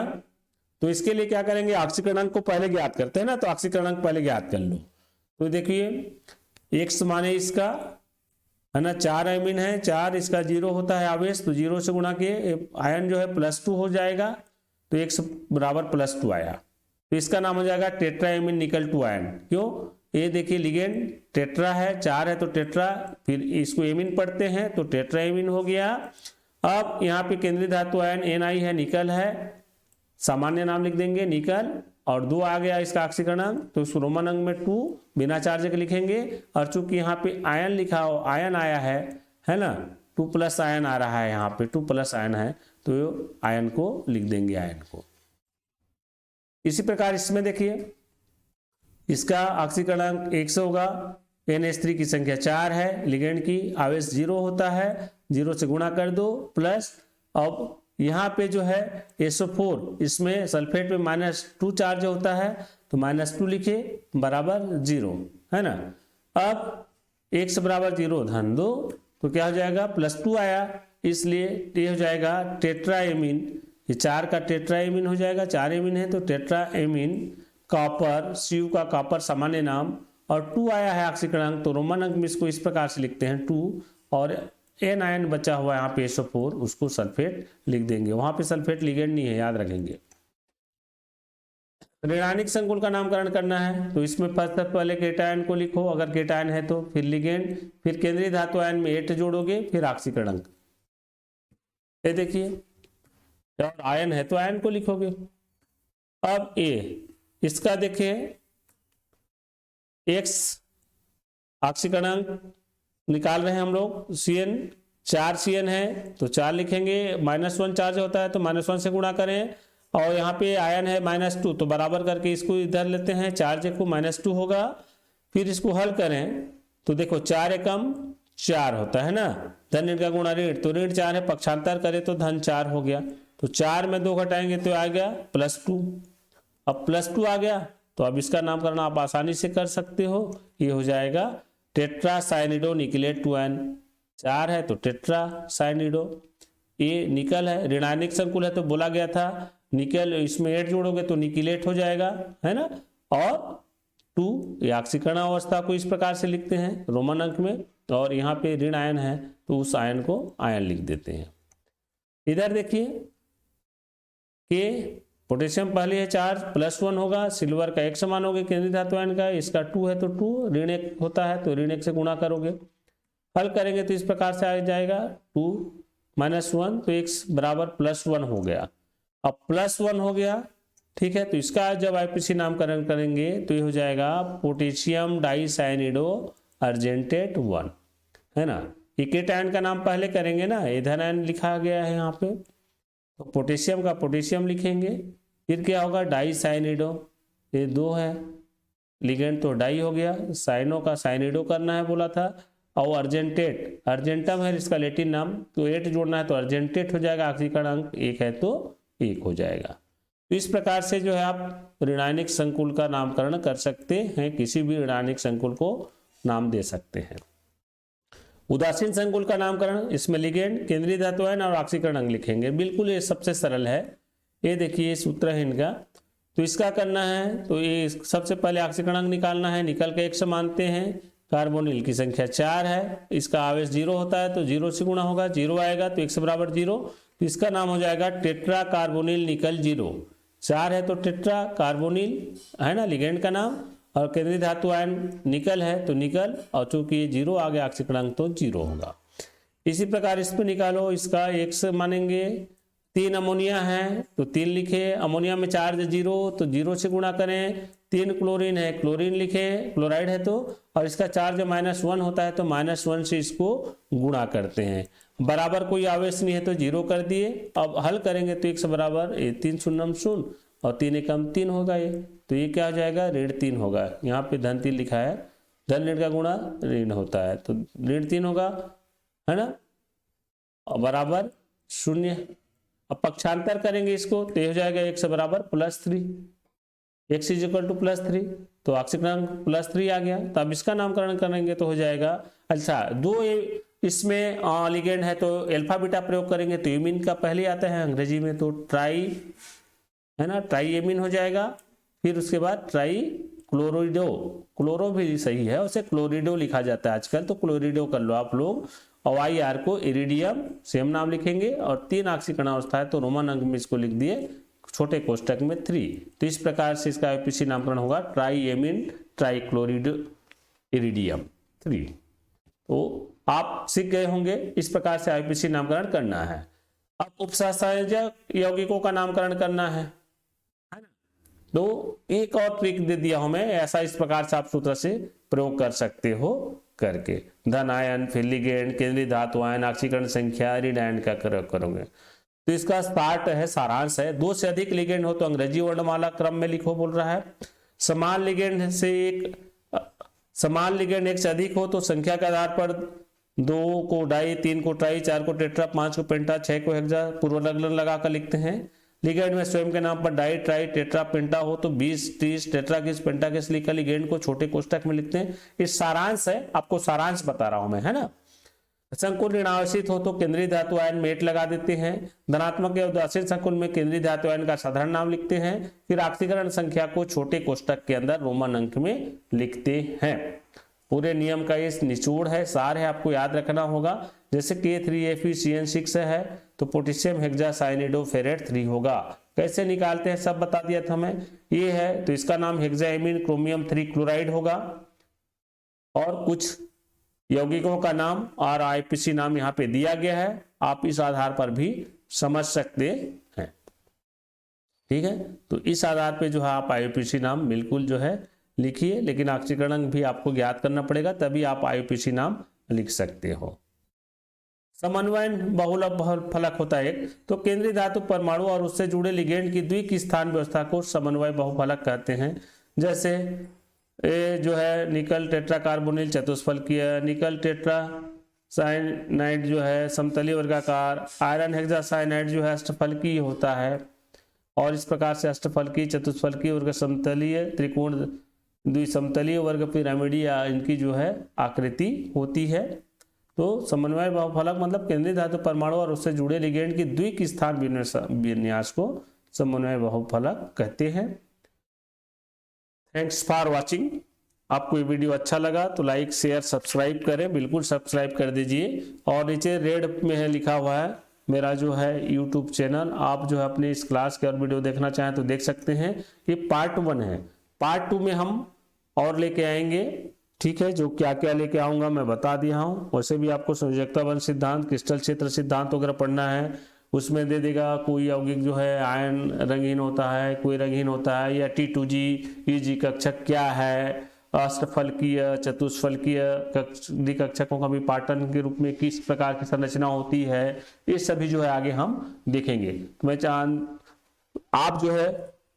तो इसके लिए क्या करेंगे, ऑक्सीकरणांक को पहले ज्ञात करते हैं ना, तो ऑक्सीकरणांक पहले ज्ञात कर लो। तो देखिए x माने इसका है ना 4 एमीन है, 4 इसका 0 होता है आवेश, तो 0 से गुणा किए, आयन जो है +2 हो जाएगा, तो x बराबर +2 आया, तो इसका नाम हो जाएगा टेट्रा एमीन निकल 2 आयन। क्यों, ये देखिए लिगेंड टेट्रा है, 4 है तो टेट्रा, फिर इसको एमीन पढ़ते हैं तो टेट्रा एमीन हो गया। अब यहाँ पे केंद्रीय धातु आयन Na है, निकल है, सामान्य नाम लिख देंगे निकल, और 2 आ गया इसका ऑक्सीकरणांक, तो इस रोमन अंक में 2 बिना चार्ज के लिखेंगे। और चूंकि यहाँ पे आयन लिखा हो, आयन आया है ना, 2+ आयन आ रहा है, यहाँ पे 2+ आयन है, तो आयन को लिख देंगे, आयन को। इसी प्रकार इसमें देखिए इसका ऑक्सीकरणांक 1 से होगा, NH3 की संख्या 4 है, लिगेंड की आवेश 0 होता है, 0 से गुणा कर दो प्लस, अब यहाँ पे जो है SO4, इसमें सल्फेट पे -2 चार्ज होता है, तो -2 लिखे बराबर 0 है ना। अब x बराबर 0 धन 2, तो क्या हो जाएगा +2 आया, इसलिए ये हो जाएगा टेट्रा एमीन, ये 4 का टेट्रा एमीन हो जाएगा, 4 एमीन है तो टेट्रा एमीन कॉपर, CU का कॉपर सामान्य नाम, और 2 आया है ऑक्सीकरणांक, तो रोमन अंक में इसको इस प्रकार से लिखते हैं 2, और एन आयन बचा हुआ है यहाँ पे SO4, उसको सल्फेट लिख देंगे। वहां पे सल्फेट लिगेंड नहीं है, याद रखेंगे। ऋणानिक संकुल का नामकरण करना है तो इसमें पहले केटायन को लिखो, अगर केटायन है तो, फिर लिगेंड, फिर केंद्रीय धातु आयन में 8 जोड़ोगे, फिर ऑक्सीकरणांक। ये देखिए, और आयन है तो आयन को लिखोगे। अब इसका देखें x ऑक्सीकरणांक निकाल रहे हैं हम लोग, CN 4 CN है तो 4 लिखेंगे, -1 चार्ज होता है तो -1 से गुणा करें, और यहाँ पे आयन है -2, तो बराबर करके इसको इधर लेते हैं, चार्ज को -2 होगा। फिर इसको हल करें तो देखो 4 एकम 4 होता है ना, धन ऋण का गुणा ऋण, तो ऋण 4 है, पक्षांतर करें तो धन 4 हो गया, तो 4 में 2 घटाएंगे तो आ गया +2। अब +2 आ गया तो अब इसका नामकरण आप आसानी से कर सकते हो, ये हो जाएगा टेट्रा साइनिडो निकलेट 2N, 4 है तो टेट्रा साइनिडो, ये निकल है, ऋणायनिक संकुल है तो बोला गया था निकल, इसमें 8 जोड़ोगे तो निकिलेट हो जाएगा, है ना। और 2 ये ऑक्सीकरण अवस्था को इस प्रकार से लिखते हैं रोमन अंक में, और यहाँ पे ऋण आयन है तो उस आयन को आयन लिख देते हैं। इधर देखिए कि पोटेशियम पहले है चार्ज +1 होगा, सिल्वर का 1 समान होगा केंद्रीय धातु आयन का, इसका 2 है तो 2, ऋण 1 होता है तो ऋण 1 से गुणा करोगे, हल करेंगे तो इस प्रकार से आ जाएगा 2 - 1 तो x बराबर +1 हो गया। अब +1 हो गया, ठीक है, तो इसका जब आईपीसी नामकरण करेंगे तो ये हो जाएगा पोटेशियम डाइसाइनिडो अर्जेंटेट 1, है ना। केटायन का नाम पहले करेंगे ना, इधर आयन लिखा गया है यहाँ पे, तो पोटेशियम का पोटेशियम लिखेंगे, फिर क्या होगा डाइसाइनिडो, ये 2 है, लिगेंड तो डाई हो गया, साइनो का साइनिडो करना है बोला था, और अर्जेंटेट, अर्जेंटम है इसका लैटिन नाम, तो 8 जोड़ना है तो अर्जेंटेट हो जाएगा, ऑक्सीकरण अंक 1 है तो 1 हो जाएगा। तो इस प्रकार से जो है आप ऋणायनिक संकुल का नामकरण कर सकते हैं, किसी भी ऋणायनिक संकुल को नाम दे सकते हैं। उदासीन संकुल का नामकरण, इसमें लिगेंड, केंद्रीय धातु आयन और ऑक्सीकरण अंग लिखेंगे, बिल्कुल ये सबसे सरल है। ये देखिए सूत्र है इनका, तो इसका करना है तो ये सबसे पहले ऑक्सीकरण अंग निकालना है, निकल के 1 से मानते हैं, कार्बोनिल की संख्या 4 है, इसका आवेश 0 होता है तो 0 से गुणा होगा, 0 आएगा तो 1 बराबर 0, तो इसका नाम हो जाएगा टेट्रा कार्बोनिल निकल 0, 4 है तो टेट्रा कार्बोनिल, है ना लिगेंड का नाम, और केंद्रीय धातु आयन निकल है तो निकल, और चूंकि ये 0 आ गया ऑक्सीकरण अंक तो 0 होगा। इसी प्रकार इस पे निकालो, इसका 1 से मानेंगे, 3 अमोनिया है तो 3 लिखे, अमोनिया में चार्ज 0 तो 0 से गुणा करें, 3 क्लोरीन है क्लोरीन लिखे, क्लोराइड है तो, और इसका चार्ज -1 होता है तो -1 से इसको गुणा करते हैं, बराबर कोई आवेश नहीं है तो 0 कर दिए। अब हल करेंगे तो 1 बराबर 3 शून्यम 0 और 3 एकम 3 होगा, ये तो ये क्या हो जाएगा ऋण 3 होगा, यहाँ पे धन 3 लिखा है, धन ऋण का गुणा ऋण होता है तो ऋण 3 होगा, है ना, और बराबर 0। अब पक्षांतर करेंगे इसको तो ये हो जाएगा 1 बराबर +3, x = +3, तो ऑक्सीकरण +3 आ गया। तो अब इसका नामकरण करेंगे तो हो जाएगा, अच्छा 2 इसमें लिगेंड है तो अल्फा बीटा प्रयोग करेंगे तो एमीन का पहले आता है अंग्रेजी में तो ट्राई, है ना, ट्राई एमीन हो जाएगा, फिर उसके बाद ट्राई क्लोरिडो, क्लोरो भी सही है, उसे क्लोरिडो लिखा जाता है आजकल तो क्लोरिडो कर लो आप लोग, और IR को इरिडियम सेम नाम लिखेंगे, और 3 ऑक्सीकरण अवस्था है तो रोमन अंक में इसको लिख दिए छोटे कोष्टक में 3, तो इस प्रकार से इसका आईपीसी नामकरण होगा ट्राई एमीन ट्राई क्लोरिडो इरिडियम 3। तो आप सीख गए होंगे इस प्रकार से आईपीसी नामकरण करना है। अब उपसंयोजक यौगिकों का नामकरण करना है ना, तो एक और ट्रिक दे दिया हूं मैं, ऐसा इस प्रकार से आप सूत्र से प्रयोग कर सकते हो करके, धन आयन, फिर लिगेंड, केंद्रीय धातु आयन, ऑक्सीकरण संख्या, ऋण आयन का प्रयोग करोगे। तो इसका स्टार्ट है, सारांश है, 2 से अधिक लिगेंड हो तो अंग्रेजी वर्णमाला क्रम में लिखो बोल रहा है, समान लिगेंड से एक से अधिक हो तो संख्या के आधार पर 2 को डाई, 3 को ट्राई, 4 को टेट्रा, 5 को पेंटा, 6 को हेक्सा पूर्वलग्न लगाकर लिखते हैं। लिगेंड में स्वयं के नाम पर डाई, ट्राई, टेट्रा, पेंटा हो तो 20, 30, टेट्राकिस, पेंटाकिस लिखकर लिगेंड को छोटे कोष्टक में लिखते हैं। ये सारांश है, आपको सारांश बता रहा हूं मैं, है ना। संकुल ऋणावेशित हो तो केंद्रीय धातु आयन में 8 लगा देते हैं, धनात्मक या उदासीन संकुल में केंद्रीय धातु आयन का साधारण नाम लिखते हैं, फिर ऑक्सीकरण संख्या को छोटे कोष्टक के अंदर रोमन अंक में लिखते हैं। पूरे नियम का ये निचोड़ है, सार है, आपको याद रखना होगा। जैसे K3FeCN6 है तो पोटेशियम हेक्सासाइनिडो फेरेट 3 होगा, कैसे निकालते हैं सब बता दिया था मैं। ये है तो इसका नाम हेक्साएमीन क्रोमियम 3 क्लोराइड होगा, और कुछ यौगिकों का नाम और आईपीसी नाम यहाँ पे दिया गया है, आप इस आधार पर भी समझ सकते हैं, ठीक है। तो इस आधार पे जो है आप आईपीसी नाम बिल्कुल जो है लिखिए, लेकिन ऑक्सीकरण अंक भी आपको ज्ञात करना पड़ेगा, तभी आप आईपीसी नाम लिख सकते हो। समन्वय बहुलक फलक होता है एक, तो केंद्रीय धातु परमाणु और उससे जुड़े लिगेंड की द्विक स्थान व्यवस्था को समन्वय बहुफलक कहते हैं। जैसे ये जो है निकल टेट्रा कार्बोनिल चतुष्फलकीय, निकल टेट्रा साइनाइड जो है समतलीय वर्गाकार, आयरन हेक्सासाइनाइड जो है अष्टफलकीय होता है, और इस प्रकार से अष्टफलकीय, चतुष्फलकीय वर्ग, समतलीय त्रिकोण, द्विसमतलीय वर्ग पिरामिडिया इनकी जो है आकृति होती है। तो समन्वय बहुफलक मतलब केंद्रीय धातु परमाणु और उससे जुड़े लिगेंड की द्विक स्थान विन्यास को समन्वय बहुफलक कहते हैं। Thanks for watching. आपको ये वीडियो अच्छा लगा तो लाइक शेयर सब्सक्राइब करें, बिल्कुल सब्सक्राइब कर दीजिए। और नीचे रेड में है लिखा हुआ है मेरा जो है यूट्यूब चैनल, आप जो है अपने इस क्लास के और वीडियो देखना चाहें तो देख सकते हैं। ये पार्ट 1 है, पार्ट 2 में हम और लेके आएंगे, ठीक है। जो क्या क्या लेके आऊंगा मैं बता दिया हूँ। वैसे भी आपको संयोजकता बल सिद्धांत, क्रिस्टल क्षेत्र सिद्धांत वगैरह पढ़ना है, उसमें दे देगा कोई यौगिक जो है आयन रंगीन होता है, कोई रंगीन होता है, या T2G EG कक्षक क्या है, अष्टफलकीय चतुष्फलकीय कक्षकों का विपाटन के रूप में किस प्रकार की संरचना होती है, ये सभी जो है आगे हम देखेंगे। मैं आप जो है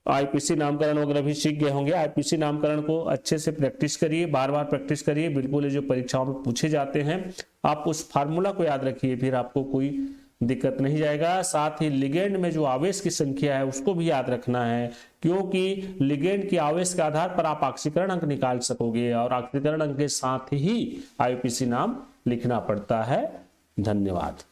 आईपीसी नामकरण वगैरह भी सीख गए होंगे। आईपीसी नामकरण को अच्छे से प्रैक्टिस करिए, बार बार प्रैक्टिस करिए, बिल्कुल ये जो परीक्षाओं में पूछे जाते हैं आप उस फार्मूला को याद रखिए, फिर आपको कोई दिक्कत नहीं जाएगा। साथ ही लिगेंड में जो आवेश की संख्या है उसको भी याद रखना है, क्योंकि लिगेंड की आवेश के आधार पर आप ऑक्सीकरण अंक निकाल सकोगे और ऑक्सीकरण अंक के साथ ही आईपीसी नाम लिखना पड़ता है। धन्यवाद।